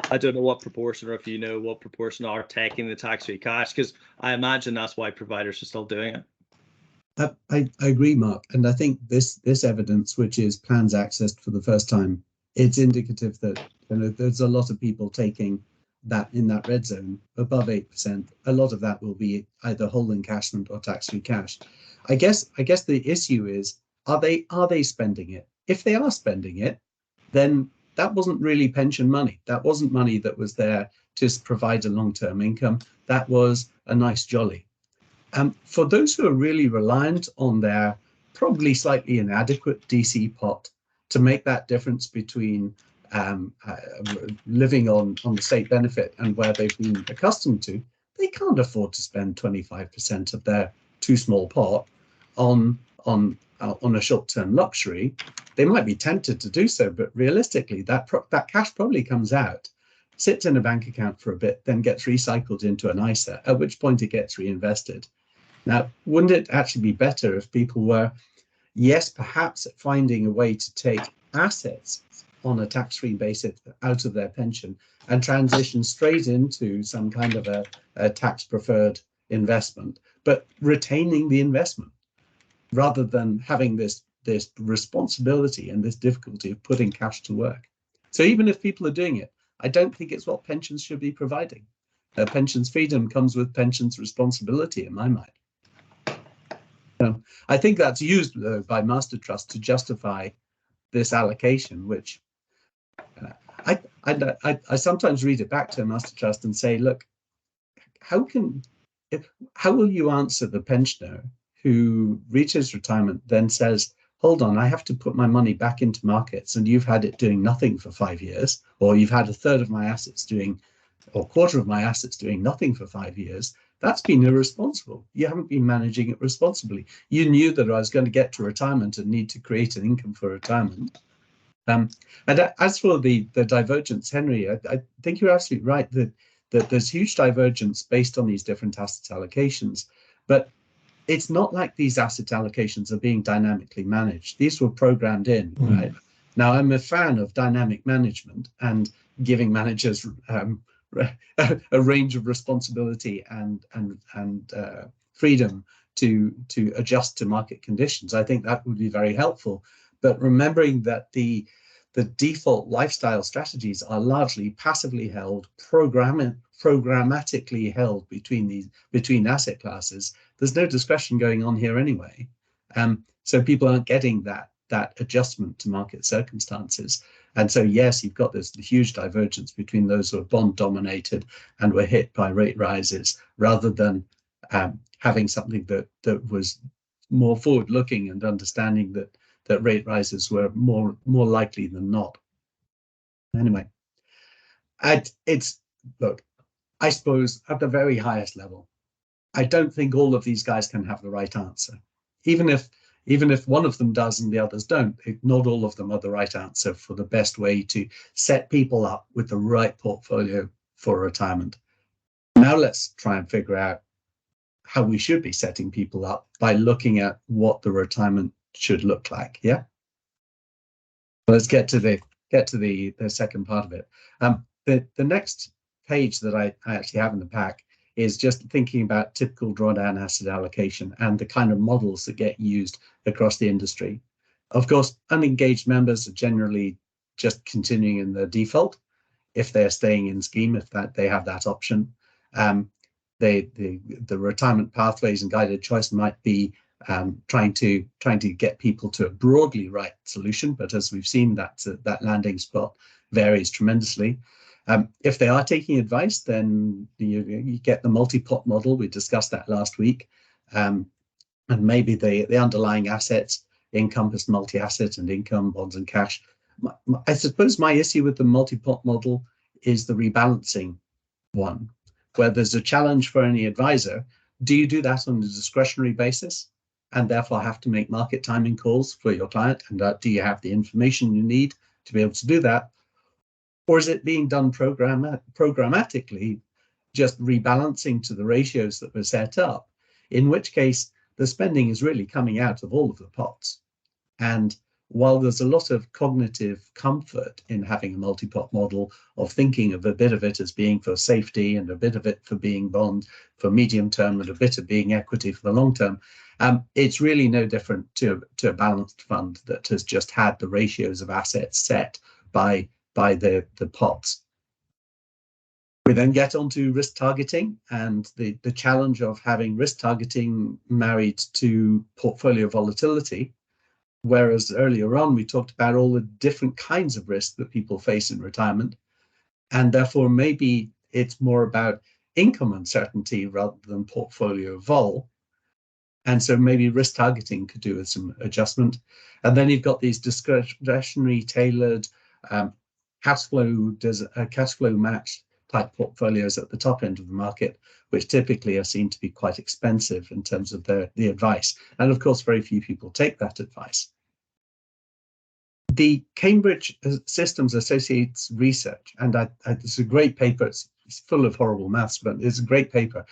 I don't know what proportion, or if you know what proportion are taking the tax-free cash, because I imagine that's why providers are still doing it. I agree, Mark, and I think this evidence, which is plans accessed for the first time, it's indicative that there's a lot of people taking that in that red zone above 8%. A lot of that will be either whole encashment or tax-free cash. I guess the issue is, are they spending it? If they are spending it, then that wasn't really pension money. That wasn't money that was there to provide a long-term income. That was a nice jolly. For those who are really reliant on their probably slightly inadequate DC pot to make that difference between living on the state benefit and where they've been accustomed to, they can't afford to spend 25% of their too small pot on a short-term luxury. They might be tempted to do so, but realistically, that cash probably comes out, sits in a bank account for a bit, then gets recycled into an ISA, at which point it gets reinvested. Now, wouldn't it actually be better if people were, yes, perhaps finding a way to take assets on a tax-free basis out of their pension and transition straight into some kind of a tax-preferred investment, but retaining the investment, rather than having this responsibility and this difficulty of putting cash to work. So even if people are doing it, I don't think it's what pensions should be providing. Pensions freedom comes with pensions responsibility, in my mind. I think that's used, though, by Master Trust to justify this allocation, which I sometimes read it back to Master Trust and say, look, how will you answer the pensioner who reaches retirement, then says, hold on, I have to put my money back into markets, and you've had it doing nothing for 5 years, or you've had a third of my assets doing, or a quarter of my assets doing nothing for 5 years. That's been irresponsible. You haven't been managing it responsibly. You knew that I was going to get to retirement and need to create an income for retirement. And as for the divergence, Henry, I think you're absolutely right that there's huge divergence based on these different asset allocations. But it's not like these asset allocations are being dynamically managed. These were programmed in, right? Now, I'm a fan of dynamic management and giving managers a range of responsibility and freedom to adjust to market conditions. I think that would be very helpful. But remembering that the default lifestyle strategies are largely passively held, programmatically held between asset classes. There's no discretion going on here anyway. So people aren't getting that adjustment to market circumstances. And so, yes, you've got this huge divergence between those who are bond dominated and were hit by rate rises, rather than having something that was more forward looking and understanding that rate rises were more likely than not. Anyway, look, I suppose at the very highest level, I don't think all of these guys can have the right answer. Even if one of them does and the others don't, not all of them are the right answer for the best way to set people up with the right portfolio for retirement. now let's try and figure out how we should be setting people up by looking at what the retirement should look like. Yeah. Let's get to the second part of it. The next page that I actually have in the pack is just thinking about typical drawdown asset allocation and the kind of models that get used across the industry. Of course, unengaged members are generally just continuing in the default if they're staying in scheme, if that they have that option. The retirement pathways and guided choice might be trying to get people to a broadly right solution, but as we've seen, that landing spot varies tremendously. If they are taking advice, then you get the multi-pot model. We discussed that last week, and maybe the underlying assets encompass multi-asset and income, bonds and cash. I suppose my issue with the multi-pot model is the rebalancing one, where there's a challenge for any advisor. Do you do that on a discretionary basis and therefore have to make market timing calls for your client? And do you have the information you need to be able to do that? Or is it being done programmatically, just rebalancing to the ratios that were set up, in which case the spending is really coming out of all of the pots? And while there's a lot of cognitive comfort in having a multi-pot model of thinking of a bit of it as being for safety and a bit of it for being bond for medium term and a bit of being equity for the long term, it's really no different to a balanced fund that has just had the ratios of assets set by the pots. We then get onto risk targeting and the challenge of having risk targeting married to portfolio volatility. Whereas earlier on, we talked about all the different kinds of risk that people face in retirement. And therefore, maybe it's more about income uncertainty rather than portfolio vol. And so maybe risk targeting could do with some adjustment. And then you've got these discretionary tailored cash flow match type portfolios at the top end of the market, which typically are seen to be quite expensive in terms of the advice. And of course, very few people take that advice. The Cambridge Systems Associates research, and it's a great paper, it's full of horrible maths, but it's a great paper.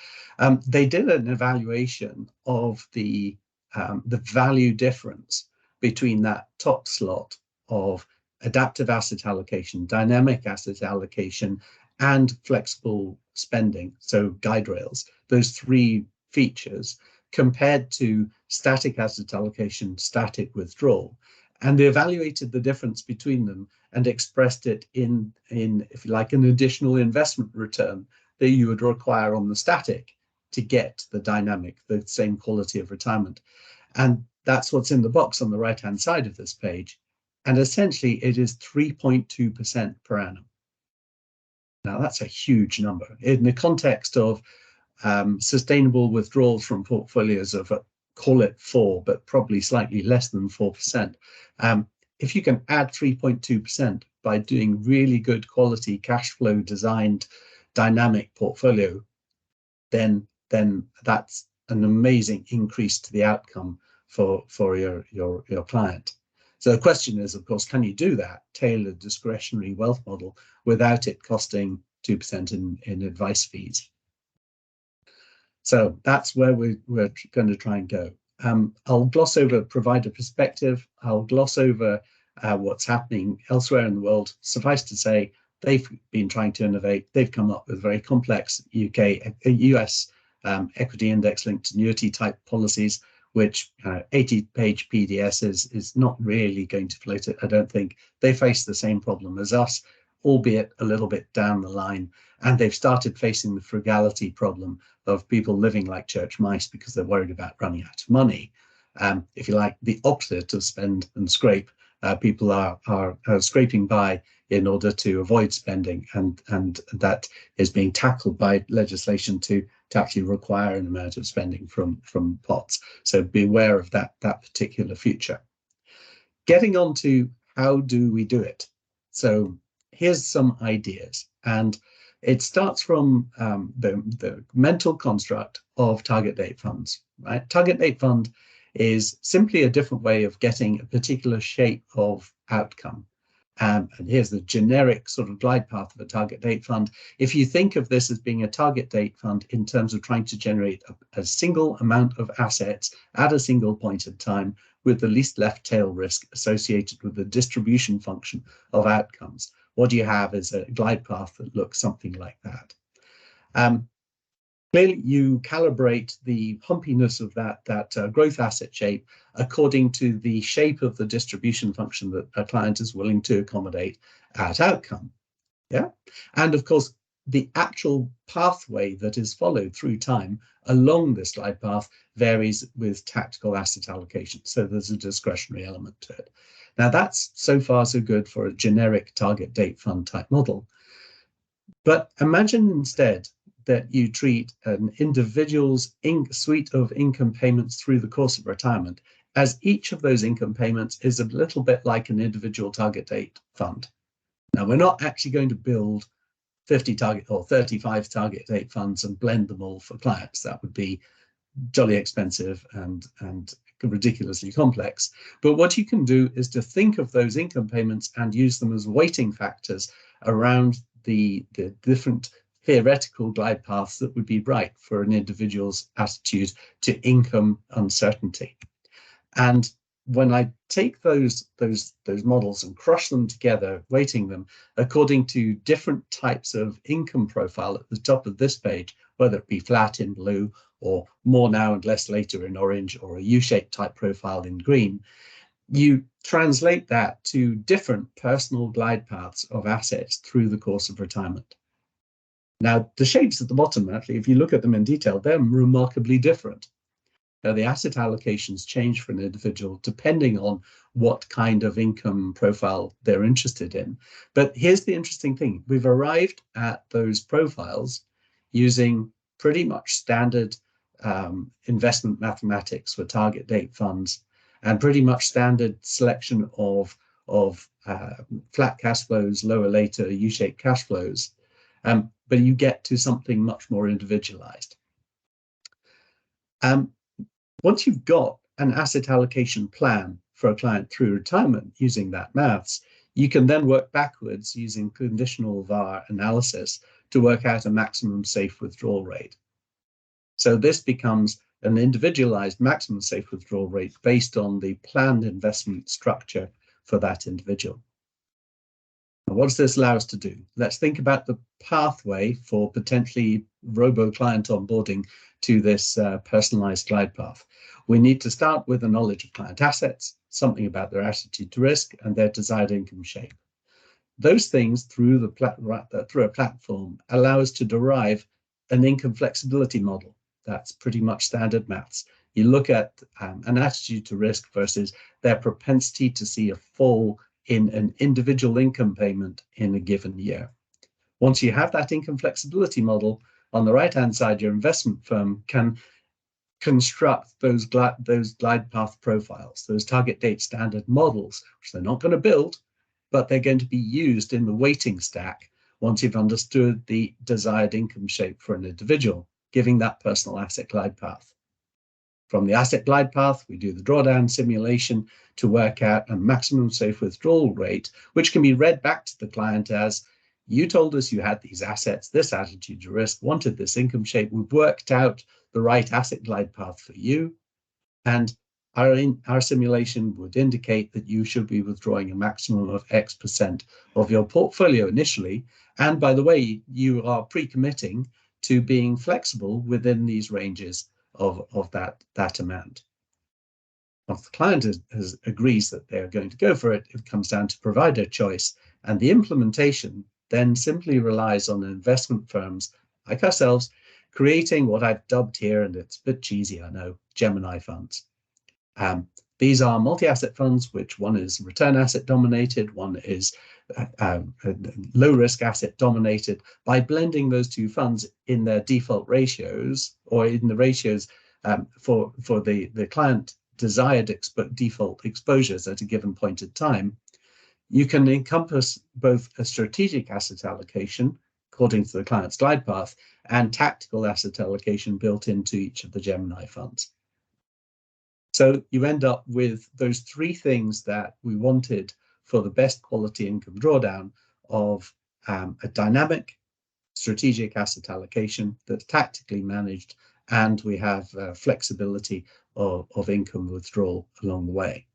They did an evaluation of the value difference between that top slot of adaptive asset allocation, dynamic asset allocation, and flexible spending, so guide rails, those three features, compared to static asset allocation, static withdrawal. And they evaluated the difference between them and expressed it in, if you like, an additional investment return that you would require on the static to get the dynamic, the same quality of retirement. And that's what's in the box on the right-hand side of this page. And essentially, it is 3.2% per annum. Now, that's a huge number. In the context of sustainable withdrawals from portfolios of, call it 4, but probably slightly less than 4%. If you can add 3.2% by doing really good quality cash flow designed dynamic portfolio, then that's an amazing increase to the outcome for your client. So the question is, of course, can you do that tailored discretionary wealth model without it costing 2% in advice fees? So that's where we're going to try and go. I'll gloss over provider perspective. I'll gloss over what's happening elsewhere in the world. Suffice to say, they've been trying to innovate. They've come up with very complex US equity index linked annuity type policies, which 80-page PDS is not really going to float it. I don't think. They face the same problem as us, albeit a little bit down the line. And they've started facing the frugality problem of people living like church mice because they're worried about running out of money. If you like, the opposite of spend and scrape, people are scraping by in order to avoid spending, and that is being tackled by legislation to actually require an amount of spending from pots. So beware of that particular future. Getting on to how do we do it? So here's some ideas, and it starts from the mental construct of target date funds, right? Target date fund is simply a different way of getting a particular shape of outcome. And here's the generic sort of glide path of a target date fund. If you think of this as being a target date fund in terms of trying to generate a single amount of assets at a single point in time with the least left tail risk associated with the distribution function of outcomes, what you have is a glide path that looks something like that. Clearly, you calibrate the humpiness of that growth asset shape according to the shape of the distribution function that a client is willing to accommodate at outcome. Yeah, and of course, the actual pathway that is followed through time along this glide path varies with tactical asset allocation. So there's a discretionary element to it. Now, that's so far so good for a generic target date fund type model. But imagine instead that you treat an individual's suite of income payments through the course of retirement as each of those income payments is a little bit like an individual target date fund. Now, we're not actually going to build 50 target or 35 target date funds and blend them all for clients. That would be jolly expensive and ridiculously complex. But what you can do is to think of those income payments and use them as weighting factors around the different theoretical glide paths that would be right for an individual's attitude to income uncertainty. And when I take those models and crush them together, weighting them according to different types of income profile at the top of this page, whether it be flat in blue or more now and less later in orange, or a U-shaped type profile in green, you translate that to different personal glide paths of assets through the course of retirement. Now, the shapes at the bottom, actually, if you look at them in detail, they're remarkably different. Now, the asset allocations change for an individual depending on what kind of income profile they're interested in. But here's the interesting thing. We've arrived at those profiles using pretty much standard investment mathematics for target date funds and pretty much standard selection of flat cash flows, lower later U-shaped cash flows. But you get to something much more individualized. Once you've got an asset allocation plan for a client through retirement using that maths, you can then work backwards using conditional VAR analysis to work out a maximum safe withdrawal rate. So this becomes an individualized maximum safe withdrawal rate based on the planned investment structure for that individual. Now, what does this allow us to do? Let's think about the pathway for potentially robo-client onboarding to this personalized glide path. We need to start with a knowledge of client assets, something about their attitude to risk and their desired income shape. Those things through a platform allow us to derive an income flexibility model. That's pretty much standard maths. You look at an attitude to risk versus their propensity to see a fall in an individual income payment in a given year. Once you have that income flexibility model, on the right-hand side, your investment firm can construct those glide path profiles, those target date standard models, which they're not going to build, but they're going to be used in the weighting stack once you've understood the desired income shape for an individual, giving that personal asset glide path. From the asset glide path, we do the drawdown simulation to work out a maximum safe withdrawal rate, which can be read back to the client as, you told us you had these assets, this attitude to risk, wanted this income shape. We've worked out the right asset glide path for you. And our simulation would indicate that you should be withdrawing a maximum of X% of your portfolio initially. And by the way, you are pre-committing to being flexible within these ranges of that amount. If the client agrees that they're going to go for it, it comes down to provider choice, and the implementation then simply relies on investment firms like ourselves creating what I've dubbed here, and it's a bit cheesy, I know, Gemini funds. These are multi-asset funds, which one is return asset dominated, one is low risk asset dominated. By blending those two funds in their default ratios, or in the ratios for the client desired default exposures at a given point in time, you can encompass both a strategic asset allocation according to the client's glide path and tactical asset allocation built into each of the Gemini funds. So you end up with those three things that we wanted for the best quality income drawdown of a dynamic strategic asset allocation that's tactically managed, and we have flexibility of income withdrawal along the way.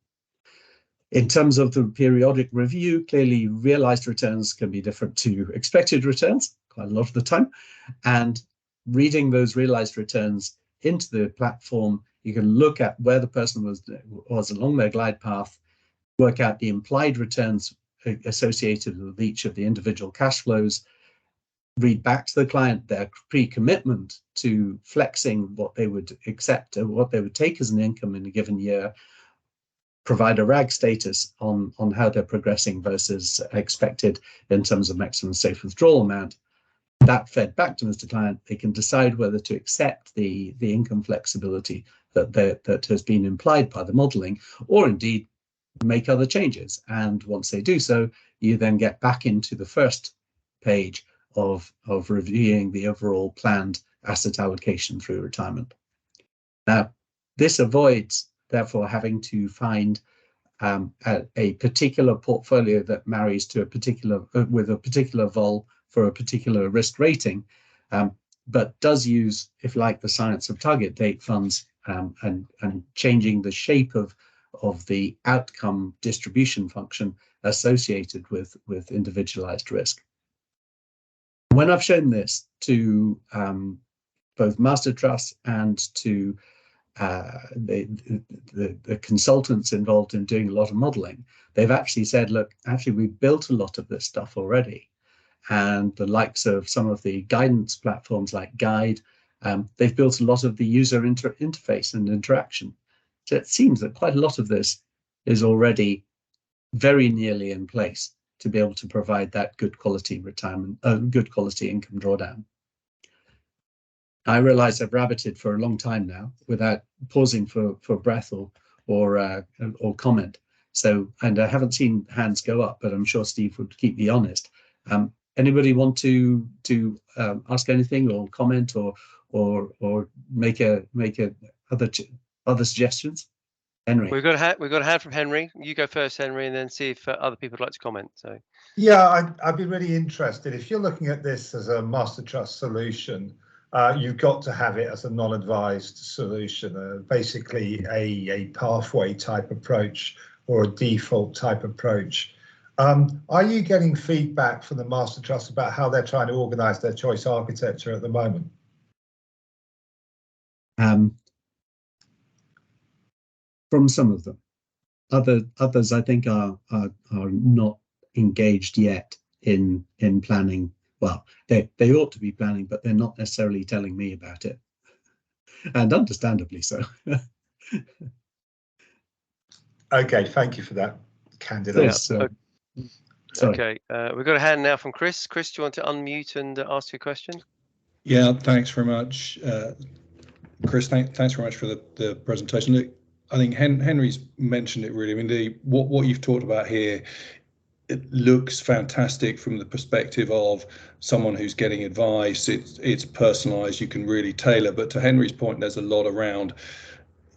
In terms of the periodic review, clearly realized returns can be different to expected returns quite a lot of the time. And reading those realized returns into the platform, you can look at where the person was along their glide path, work out the implied returns associated with each of the individual cash flows, read back to the client their pre-commitment to flexing what they would accept or what they would take as an income in a given year, provide a RAG status on how they're progressing versus expected in terms of maximum safe withdrawal amount. That fed back to Mr. Client, they can decide whether to accept the income flexibility that has been implied by the modeling, or indeed make other changes. And once they do so, you then get back into the first page of reviewing the overall planned asset allocation through retirement. Now, this avoids therefore having to find a particular portfolio that marries to a particular with a particular vol for a particular risk rating, but does use, if you like, the science of target date funds and changing the shape of the outcome distribution function associated with individualized risk. When I've shown this to both master trusts and to the consultants involved in doing a lot of modeling, they've actually said, look, actually we've built a lot of this stuff already. And the likes of some of the guidance platforms like Guide, they've built a lot of the user interface and interaction. So it seems that quite a lot of this is already very nearly in place to be able to provide that good quality retirement, good quality income drawdown. I realize I've rabbited for a long time now without pausing for breath or comment. So, and I haven't seen hands go up, but I'm sure Steve would keep me honest. Anybody want to ask anything or comment or make other suggestions? Henry. We've got a hand from Henry. You go first, Henry, and then see if other people would like to comment. So. Yeah, I'd be really interested. If you're looking at this as a master trust solution, you've got to have it as a non-advised solution, basically a pathway type approach or a default type approach. Are you getting feedback from the master trust about how they're trying to organize their choice architecture at the moment? From some of them. Others I think are not engaged yet in planning. Well, they ought to be planning, but they're not necessarily telling me about it, and understandably so. Okay, thank you for that, candid answer. Okay, we've got a hand now from Chris. Chris, do you want to unmute and ask your question? Yeah, thanks very much, Chris. Thanks very much for the presentation. Look, I think Henry's mentioned it really. I mean, what you've talked about here, it looks fantastic from the perspective of someone who's getting advice. It's personalized, you can really tailor. But to Henry's point, there's a lot around,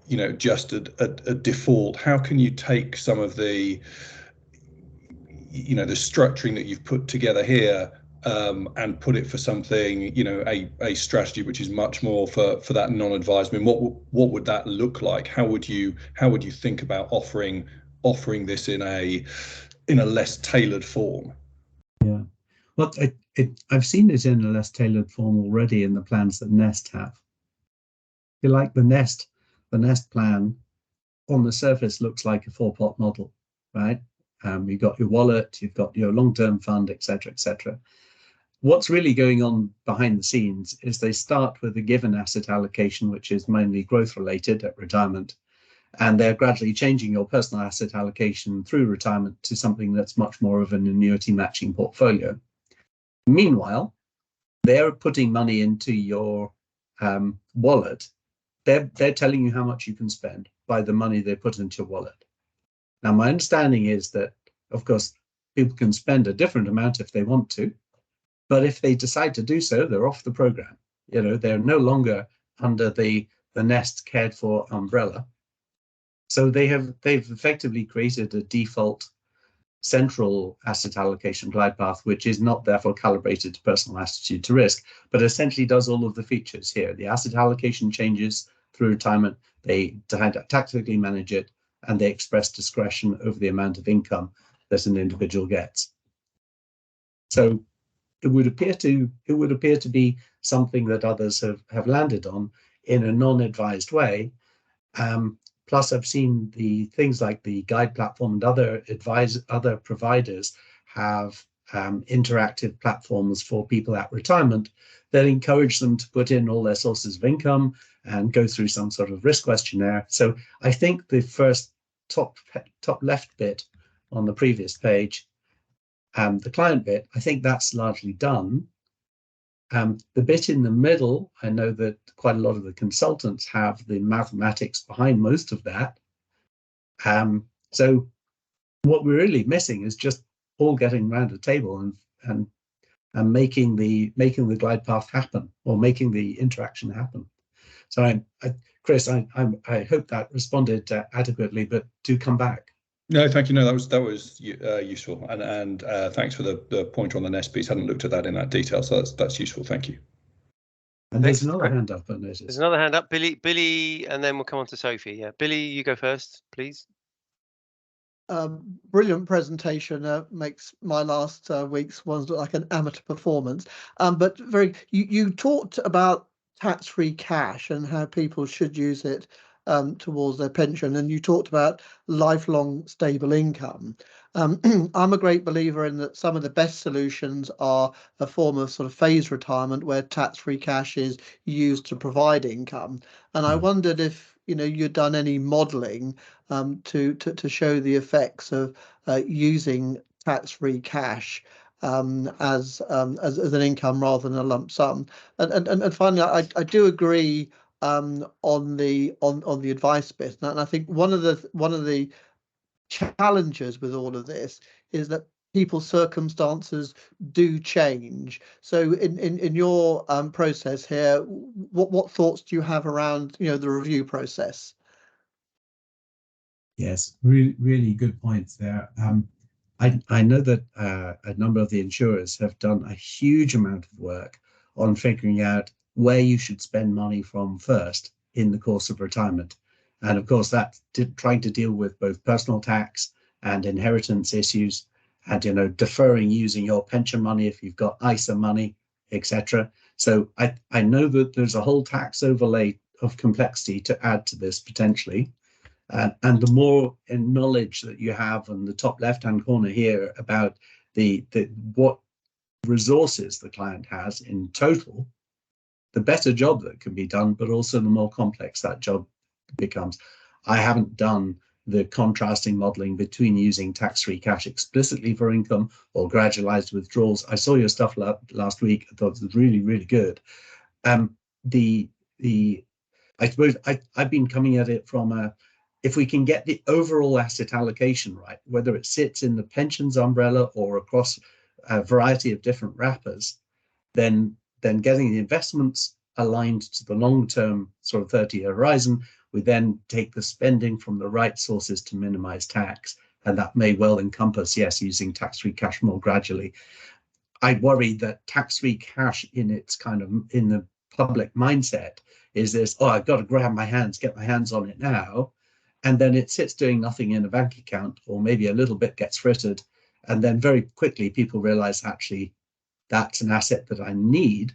you know, just a default. How can you take some of the, you know, the structuring that you've put together here and put it for something, you know, a strategy which is much more for that non-advised? I mean, what would that look like? How would you think about offering this in a less tailored form? Yeah, well, I've seen it in a less tailored form already in the plans that Nest have. You like the Nest plan on the surface looks like a 4-pot model, right? You've got your wallet, you've got your long-term fund, etc., etc. What's really going on behind the scenes is they start with a given asset allocation, which is mainly growth related at retirement, and they're gradually changing your personal asset allocation through retirement to something that's much more of an annuity matching portfolio. Meanwhile, they're putting money into your wallet. They're telling you how much you can spend by the money they put into your wallet. Now, my understanding is that, of course, people can spend a different amount if they want to, but if they decide to do so, they're off the program. You know, they're no longer under the Nest cared for umbrella. So they've effectively created a default central asset allocation glide path, which is not therefore calibrated to personal attitude to risk, but essentially does all of the features here. The asset allocation changes through retirement, they tactically manage it, and they express discretion over the amount of income that an individual gets. So it would appear to be something that others have landed on in a non-advised way. Plus, I've seen the things like the Guide platform and other providers have interactive platforms for people at retirement that encourage them to put in all their sources of income and go through some sort of risk questionnaire. So I think the first top left bit on the previous page, the client bit, I think that's largely done. The bit in the middle, I know that quite a lot of the consultants have the mathematics behind most of that. So what we're really missing is just all getting around a table and making the glide path happen, or making the interaction happen. So Chris, I hope that responded adequately, but do come back. No, thank you. No, that was useful, and thanks for the pointer on the Nest piece. Hadn't looked at that in that detail, so that's useful. Thank you. And there's another hand up, I noticed. There's another hand up, Billy, and then we'll come on to Sophie. Yeah, Billy, you go first, please. Brilliant presentation. Makes my last week's ones look like an amateur performance. But you talked about tax-free cash and how people should use it towards their pension, and you talked about lifelong stable income. I'm a great believer in that some of the best solutions are a form of sort of phased retirement where tax-free cash is used to provide income. And I wondered if you'd done any modelling to show the effects of using tax-free cash as an income rather than a lump sum. And finally, I do agree on the advice bit, and I think one of the challenges with all of this is that people's circumstances do change. So in your process here, what thoughts do you have around the review process? Yes, really good points there. I know that a number of the insurers have done a huge amount of work on figuring out where you should spend money from first in the course of retirement. And of course, that's trying to deal with both personal tax and inheritance issues, and deferring using your pension money if you've got ISA money, etc. So I know that there's a whole tax overlay of complexity to add to this potentially. And the more knowledge that you have on the top left-hand corner here about what resources the client has in total, the better job that can be done, but also the more complex that job becomes. I haven't done the contrasting modeling between using tax-free cash explicitly for income or gradualized withdrawals. I saw your stuff last week. I thought it was really, really good. I suppose I've been coming at it from if we can get the overall asset allocation right, whether it sits in the pensions umbrella or across a variety of different wrappers, then getting the investments aligned to the long-term sort of 30-year horizon, we then take the spending from the right sources to minimize tax. And that may well encompass, yes, using tax-free cash more gradually. I worry that tax-free cash in the public mindset is this, I've got to grab my hands, get my hands on it now. And then it sits doing nothing in a bank account, or maybe a little bit gets frittered. And then very quickly people realize actually that's an asset that I need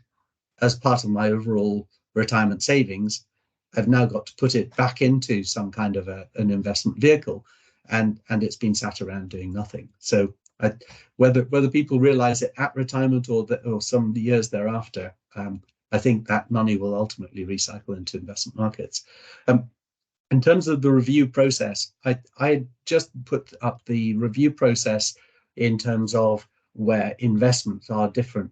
as part of my overall retirement savings. I've now got to put it back into some kind of an investment vehicle, and it's been sat around doing nothing. So whether people realize it at retirement or some years thereafter, I think that money will ultimately recycle into investment markets. In terms of the review process, I just put up the review process in terms of where investments are different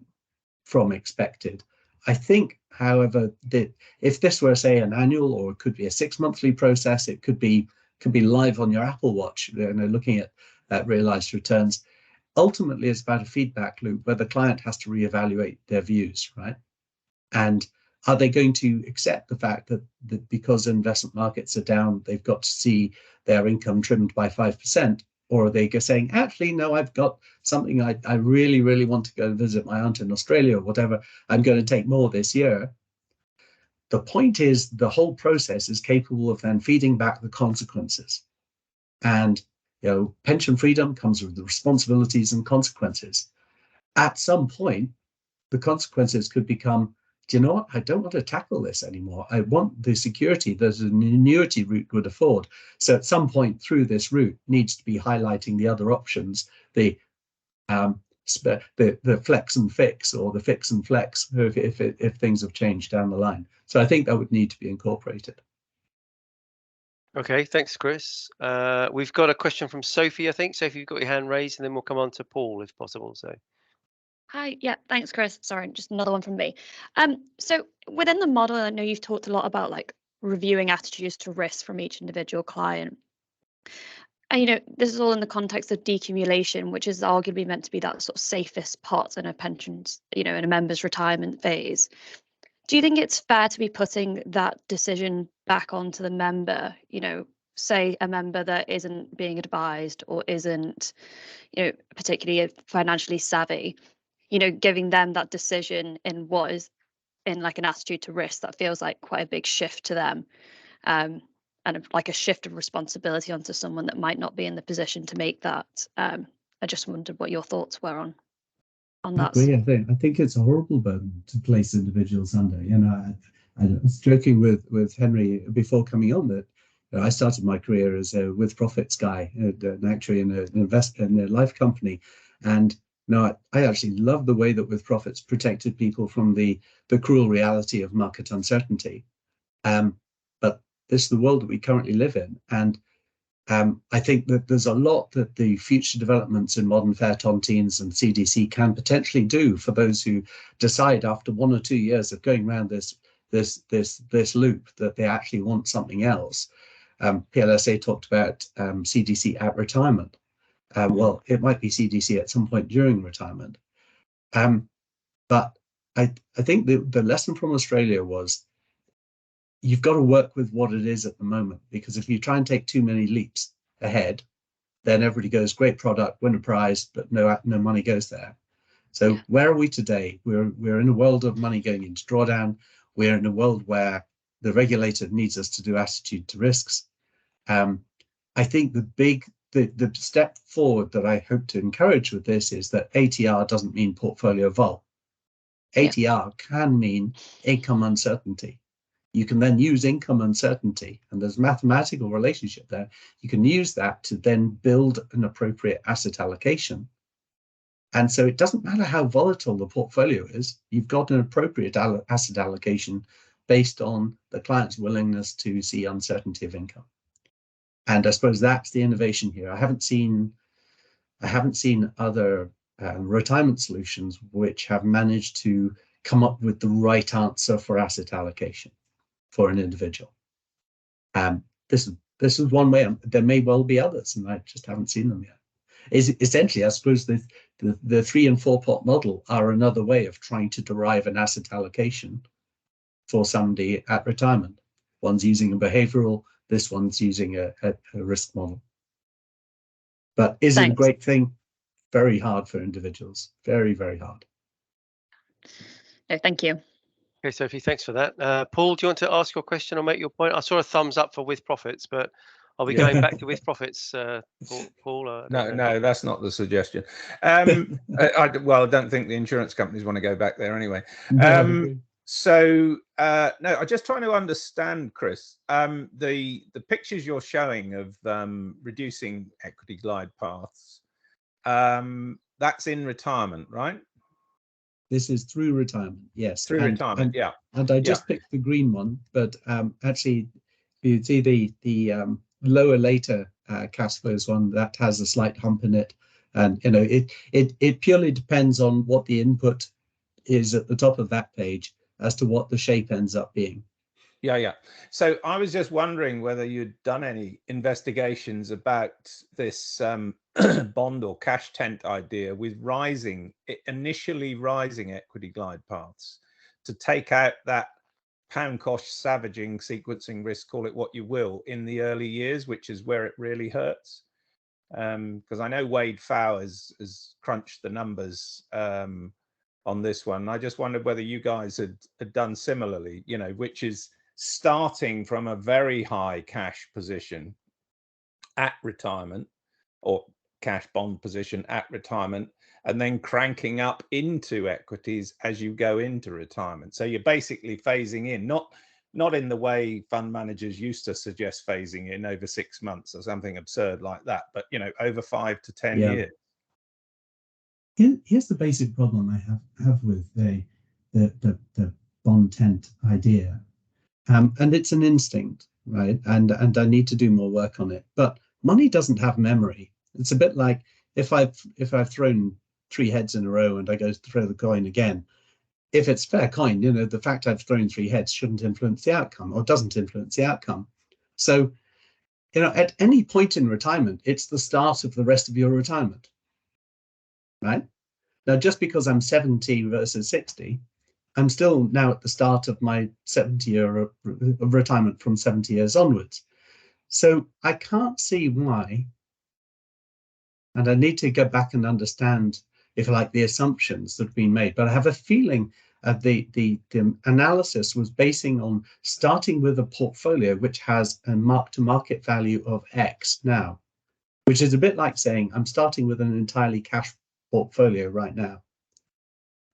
from expected. I think, however, that if this were, say, an annual, or it could be a 6-monthly process, it could be live on your Apple Watch, looking at realized returns. Ultimately, it's about a feedback loop where the client has to reevaluate their views, right? And are they going to accept the fact that because investment markets are down, they've got to see their income trimmed by 5%? or are they saying, actually, no, I've got something I really, really want to go and visit my aunt in Australia or whatever. I'm going to take more this year. The point is the whole process is capable of then feeding back the consequences. And, pension freedom comes with the responsibilities and consequences. At some point, the consequences could become, do you know what? I don't want to tackle this anymore. I want the security that an annuity route would afford. So at some point through this route needs to be highlighting the other options, the flex and fix, or the fix and flex if things have changed down the line. So I think that would need to be incorporated. Okay, thanks, Chris. We've got a question from Sophie, I think. Sophie, you've got your hand raised, and then we'll come on to Paul if possible. So. Hi, yeah, thanks, Chris. Sorry, just another one from me. So within the model, I know you've talked a lot about like reviewing attitudes to risk from each individual client. And this is all in the context of decumulation, which is arguably meant to be that sort of safest part in a pensions, in a member's retirement phase. Do you think it's fair to be putting that decision back onto the member? Say a member that isn't being advised or isn't, particularly financially savvy, giving them that decision in what is in like an attitude to risk that feels like quite a big shift to them, and like a shift of responsibility onto someone that might not be in the position to make that. I just wondered what your thoughts were on that. I think it's a horrible burden to place individuals under. I was joking with Henry before coming on that I started my career as a with profits guy, an actuary in a life company, and I actually love the way that with profits protected people from the cruel reality of market uncertainty. But this is the world that we currently live in, and I think that there's a lot that the future developments in modern fair tontines and CDC can potentially do for those who decide after 1 or 2 years of going around this loop that they actually want something else. PLSA talked about CDC at retirement. Well, it might be CDC at some point during retirement. But I think the lesson from Australia was you've got to work with what it is at the moment, because if you try and take too many leaps ahead, then everybody goes, great product, win a prize, but no money goes there. So where are we today? We're in a world of money going into drawdown. We're in a world where the regulator needs us to do attitude to risks. I think the step forward that I hope to encourage with this is that ATR doesn't mean portfolio vol. ATR can mean income uncertainty. You can then use income uncertainty, and there's a mathematical relationship there. You can use that to then build an appropriate asset allocation. And so it doesn't matter how volatile the portfolio is, you've got an appropriate asset allocation based on the client's willingness to see uncertainty of income. And I suppose that's the innovation here. I haven't seen other retirement solutions which have managed to come up with the right answer for asset allocation for an individual. This is one way. There may well be others, and I just haven't seen them yet. Essentially, I suppose the 3 and 4 pot model are another way of trying to derive an asset allocation for somebody at retirement. One's using a behavioral, this one's using a risk model. But is it a great thing? Very hard for individuals. Very, very hard. No, thank you. Okay, Sophie, thanks for that. Paul, do you want to ask your question or make your point? I saw a thumbs up for with profits, but are we going back to with profits, Paul? No, that's not the suggestion. I don't think the insurance companies want to go back there anyway. So no, I'm just trying to understand, Chris, the pictures you're showing of reducing equity glide paths. That's in retirement, right? This is through retirement, yes. Through retirement, yeah. And I just picked the green one, but actually, you see the lower later cash flows one that has a slight hump in it, and it purely depends on what the input is at the top of that page as to what the shape ends up being. Yeah. So I was just wondering whether you'd done any investigations about this bond or cash tent idea with initially rising equity glide paths to take out that pound cost savaging sequencing risk, call it what you will, in the early years, which is where it really hurts. Because I know Wade Fow has crunched the numbers on this one. I just wondered whether you guys had done similarly, you know, which is starting from a very high cash position at retirement, or cash bond position at retirement, and then cranking up into equities as you go into retirement. So you're basically phasing in, not in the way fund managers used to suggest phasing in over 6 months or something absurd like that, but, you know, over 5 to 10 years. Here's the basic problem I have with the bond tent idea, and it's an instinct, right? And I need to do more work on it. But money doesn't have memory. It's a bit like if I've thrown 3 heads in a row and I go to throw the coin again. If it's fair coin, you know, the fact I've thrown 3 heads shouldn't influence the outcome, or doesn't influence the outcome. So, you know, at any point in retirement, it's the start of the rest of your retirement. Right? Now, just because I'm 70 versus 60, I'm still now at the start of my 70-year of retirement from 70 years onwards. So I can't see why, and I need to go back and understand, if you like, the assumptions that have been made. But I have a feeling the analysis was basing on starting with a portfolio which has a mark-to-market value of X now, which is a bit like saying I'm starting with an entirely cash portfolio right now,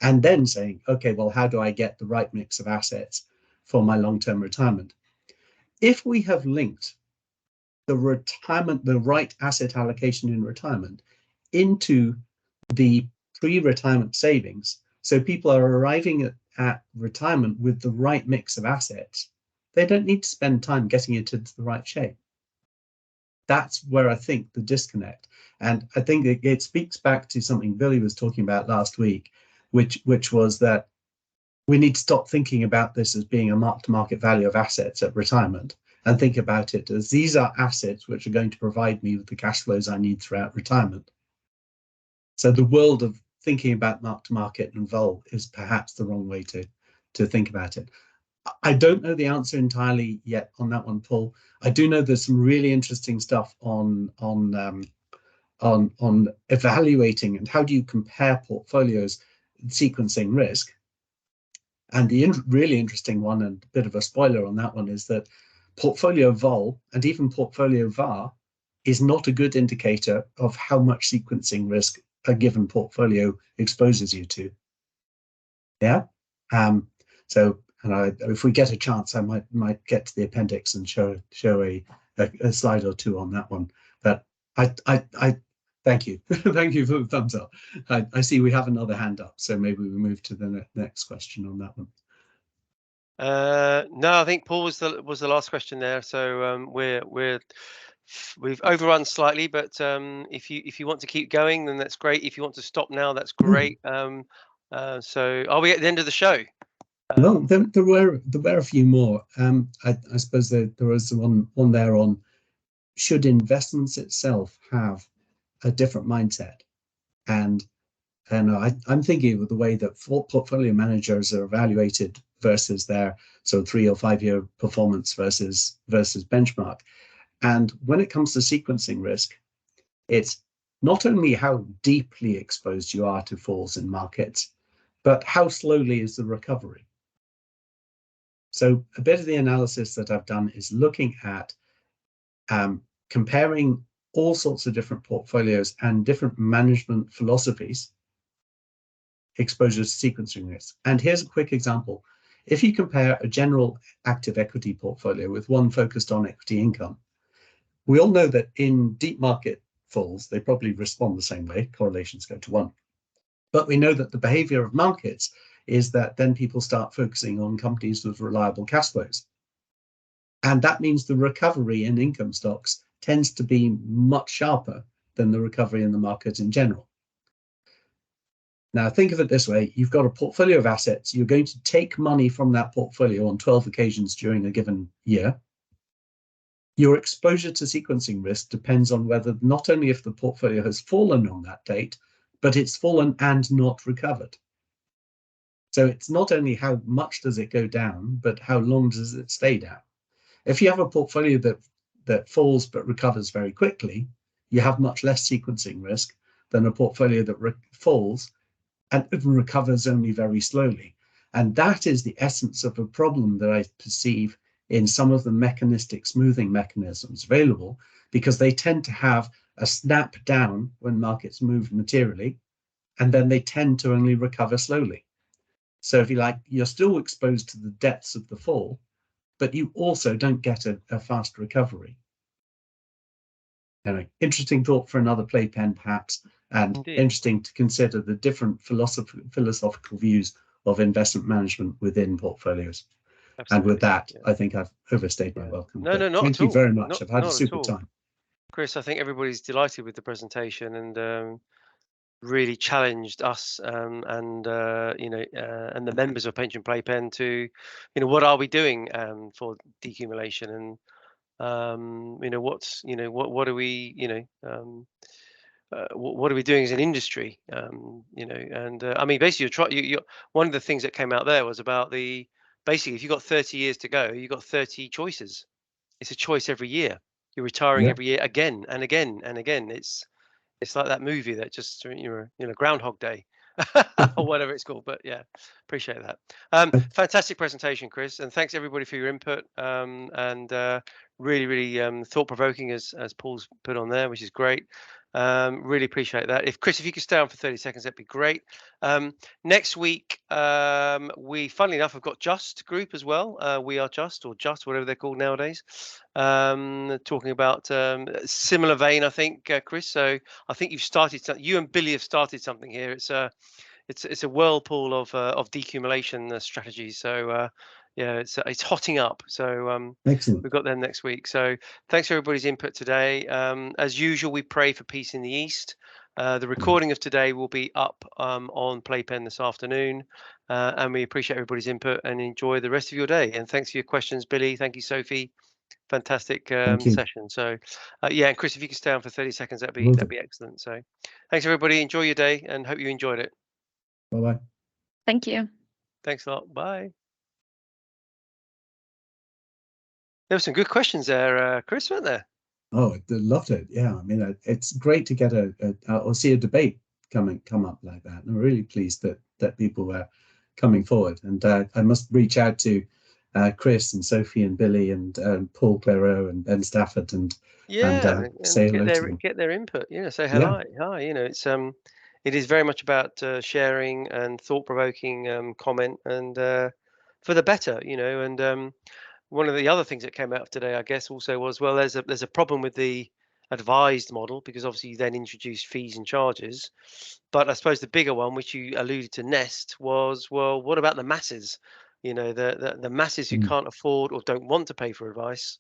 and then saying, okay, well, how do I get the right mix of assets for my long-term retirement? If we have linked the right asset allocation in retirement into the pre-retirement savings, so people are arriving at retirement with the right mix of assets, they don't need to spend time getting it into the right shape. That's where I think the disconnect. And I think it speaks back to something Billy was talking about last week, which was that we need to stop thinking about this as being a mark-to-market value of assets at retirement, and think about it as these are assets which are going to provide me with the cash flows I need throughout retirement. So the world of thinking about mark-to-market and vol is perhaps the wrong way to think about it. I don't know the answer entirely yet on that one, Paul. I do know there's some really interesting stuff on evaluating and how do you compare portfolios, sequencing risk. And the really interesting one, and a bit of a spoiler on that one, is that portfolio vol and even portfolio VAR is not a good indicator of how much sequencing risk a given portfolio exposes you to. Yeah. So, and if we get a chance, I might get to the appendix and show a slide or two on that one. But I thank you. Thank you for the thumbs up. I see we have another hand up, so maybe we move to the next question on that one. No, I think Paul was the last question there. So we've overrun slightly, but if you want to keep going, then that's great. If you want to stop now, that's great. So are we at the end of the show? Well, there were a few more. I suppose there was one there on should investments itself have a different mindset, and I'm thinking of the way that portfolio managers are evaluated versus their 3 or 5 year performance versus benchmark. And when it comes to sequencing risk, it's not only how deeply exposed you are to falls in markets, but how slowly is the recovery. So a bit of the analysis that I've done is looking at comparing all sorts of different portfolios and different management philosophies, exposure to sequencing risk. And here's a quick example. If you compare a general active equity portfolio with one focused on equity income, we all know that in deep market falls, they probably respond the same way, correlations go to 1. But we know that the behavior of markets is that then people start focusing on companies with reliable cash flows. And that means the recovery in income stocks tends to be much sharper than the recovery in the market in general. Now, think of it this way. You've got a portfolio of assets. You're going to take money from that portfolio on 12 occasions during a given year. Your exposure to sequencing risk depends on whether not only if the portfolio has fallen on that date, but it's fallen and not recovered. So it's not only how much does it go down, but how long does it stay down? If you have a portfolio that falls but recovers very quickly, you have much less sequencing risk than a portfolio that falls and recovers only very slowly. And that is the essence of a problem that I perceive in some of the mechanistic smoothing mechanisms available, because they tend to have a snap down when markets move materially, and then they tend to only recover slowly. So if you like, you're still exposed to the depths of the fall, but you also don't get a fast recovery. Anyway, interesting thought for another playpen, perhaps, and Indeed. interesting to consider the different philosophical views of investment management within portfolios. Absolutely. And with that, Yeah. I think I've overstayed my welcome. No, not thank at you all. very much. I've had a Not at super all. time. Chris, I think everybody's delighted with the presentation and really challenged us and the members of Pension Playpen to, what are we doing for decumulation, and what are we, what are we doing as an industry, I mean, basically one of the things that came out there was about basically if you've got 30 years to go, you've got 30 choices. It's a choice every year. You're retiring every year again and again and again. It's like that movie that just Groundhog Day or whatever it's called. But yeah, appreciate that. Fantastic presentation, Chris, and thanks everybody for your input, and really thought-provoking as Paul's put on there, which is great. Really appreciate that. If you could stay on for 30 seconds, that'd be great. Next week, we, funnily enough, have got Just Group as well. We Are Just, or Just, whatever they're called nowadays. Talking about similar vein, I think, Chris. So I think you and Billy have started something here. It's a whirlpool of decumulation strategies. So yeah, it's hotting up. So Excellent. we've got them next week. So thanks for everybody's input today. As usual, we pray for peace in the East. The recording of today will be up on Playpen this afternoon, and we appreciate everybody's input and enjoy the rest of your day. And thanks for your questions, Billy. Thank you, Sophie. Fantastic session. So yeah, and Chris, if you could stay on for 30 seconds, that'd be excellent. So thanks everybody. Enjoy your day and hope you enjoyed it. Bye-bye. Thank you. Thanks a lot. Bye. There were some good questions there, Chris, weren't there? Oh, I loved it. Yeah, I mean, it's great to get or see a debate come up like that. I'm really pleased that people were coming forward. And I must reach out to Chris and Sophie and Billy and Paul Clairot and Ben Stafford and say hello to them. Get their input. Say hello. Yeah. Hi. It is very much about sharing and thought-provoking comment and for the better. And one of the other things that came out of today, I guess, also was, well, there's a problem with the advised model, because obviously you then introduced fees and charges. But I suppose the bigger one, which you alluded to, Nest, was, well, what about the masses? The masses who can't afford or don't want to pay for advice.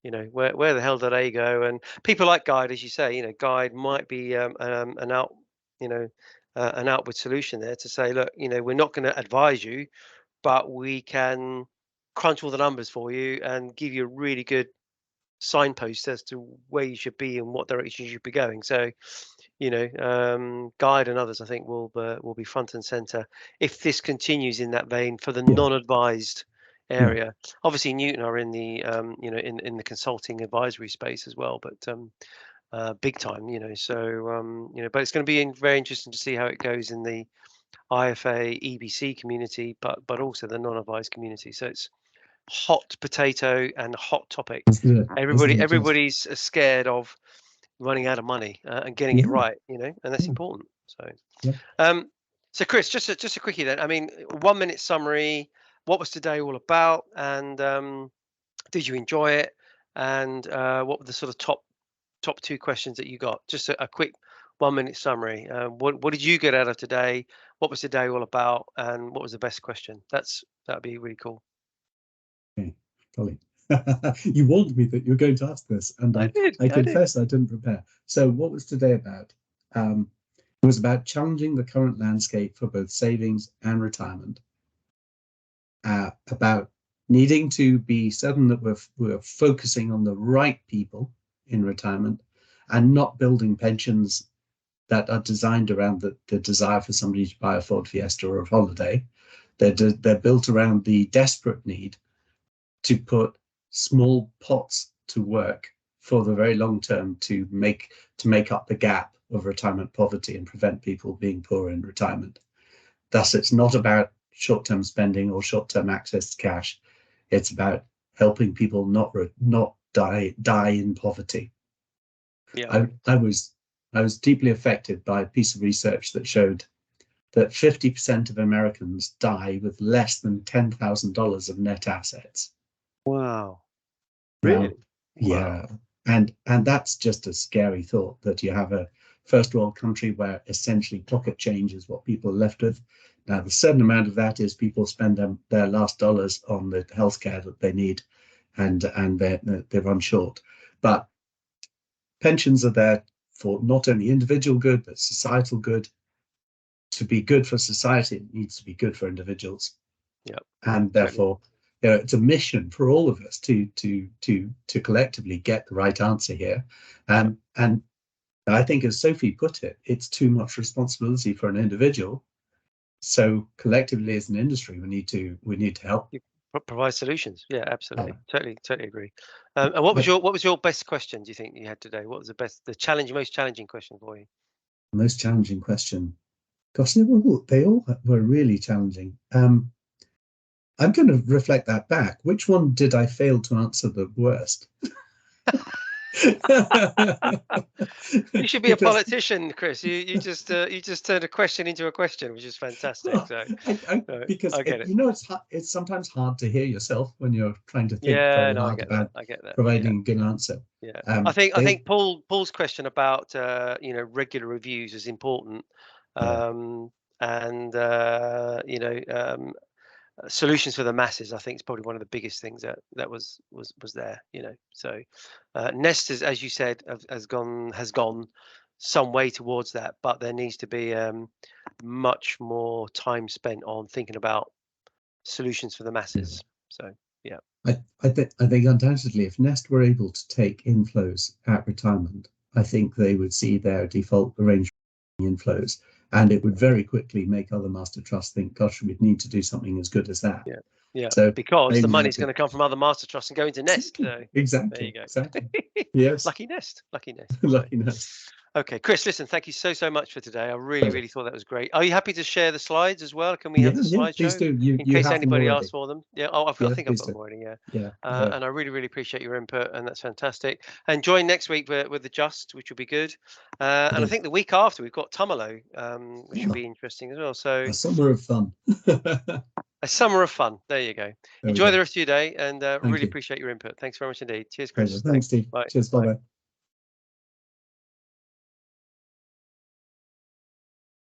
Where the hell do they go? And people like Guide, as you say, Guide might be an outward solution there to say, look, we're not going to advise you, but we can crunch all the numbers for you and give you a really good signpost as to where you should be and what direction you should be going. So, Guide and others, I think, will be front and center if this continues in that vein for the non-advised area. Obviously, Newton are in the in the consulting advisory space as well, but big time. So but it's going to be very interesting to see how it goes in the IFA EBC community, but also the non-advised community. So it's hot potato and hot topic. Everybody's scared of running out of money and getting it right, and that's important. So so Chris, just a quickie then. I mean, 1 minute summary. What was today all about, and did you enjoy it? And what were the sort of top two questions that you got? Just a quick 1 minute summary. What did you get out of today? What was today all about? And what was the best question? That'd be really cool. Okay, golly. You warned me that you were going to ask this, and I confess I didn't prepare. So what was today about? It was about challenging the current landscape for both savings and retirement, about needing to be certain that we're focusing on the right people in retirement and not building pensions that are designed around the desire for somebody to buy a Ford Fiesta or a holiday. They're built around the desperate need to put small pots to work for the very long term to make up the gap of retirement poverty and prevent people being poor in retirement. Thus, it's not about short-term spending or short-term access to cash. It's about helping people not die in poverty. Yeah. I was deeply affected by a piece of research that showed that 50% of Americans die with less than $10,000 of net assets. Wow. Now, Really? yeah. And that's just a scary thought, that you have a first world country where essentially pocket change is what people are left with. Now, the certain amount of that is people spend their last dollars on the healthcare that they need, and they run short. But pensions are there for not only individual good, but societal good. To be good for society, it needs to be good for individuals. Yeah. And therefore, it's a mission for all of us to collectively get the right answer here. And I think, as Sophie put it, it's too much responsibility for an individual. So collectively, as an industry, we need to help. Provide solutions. Yeah, absolutely. Totally agree. And what was your best question, do you think, you had today? What was the most challenging question for you? Most challenging question. Gosh, they all were really challenging. I'm going to reflect that back. Which one did I fail to answer the worst? You should be a politician, Chris. You just turned a question into a question, which is fantastic. So because I get it. You know, it's sometimes hard to hear yourself when you're trying to think Yeah, very hard about I get that. providing a good answer. Yeah, I think Paul's question about regular reviews is important, and solutions for the masses, I think, is probably one of the biggest things that was there. So Nest, as you said, has gone some way towards that, but there needs to be much more time spent on thinking about solutions for the masses. So yeah, I think undoubtedly, if Nest were able to take inflows at retirement, I think they would see their default arrangement inflows, and it would very quickly make other master trusts think, gosh, we'd need to do something as good as that. Yeah. So because the money's going to come from other master trusts and go into Nest. So exactly. There you go. Exactly. Yes. Lucky Nest. Lucky Nest. Okay, Chris, listen, thank you so much for today. I really thought that was great. Are you happy to share the slides as well? Can we have the slideshow? Please do. In case anybody asks for them. Yeah, I think I've got them already. Yeah. And I really appreciate your input, and that's fantastic. And join next week with the Just, which will be good. And I think the week after we've got Tumalo, which should be interesting as well. So a summer of fun. A summer of fun. There you go. Enjoy the rest of your day, and really appreciate your input. Thanks very much indeed. Cheers, Chris. Thanks, Steve. Bye. Cheers. Bye-bye.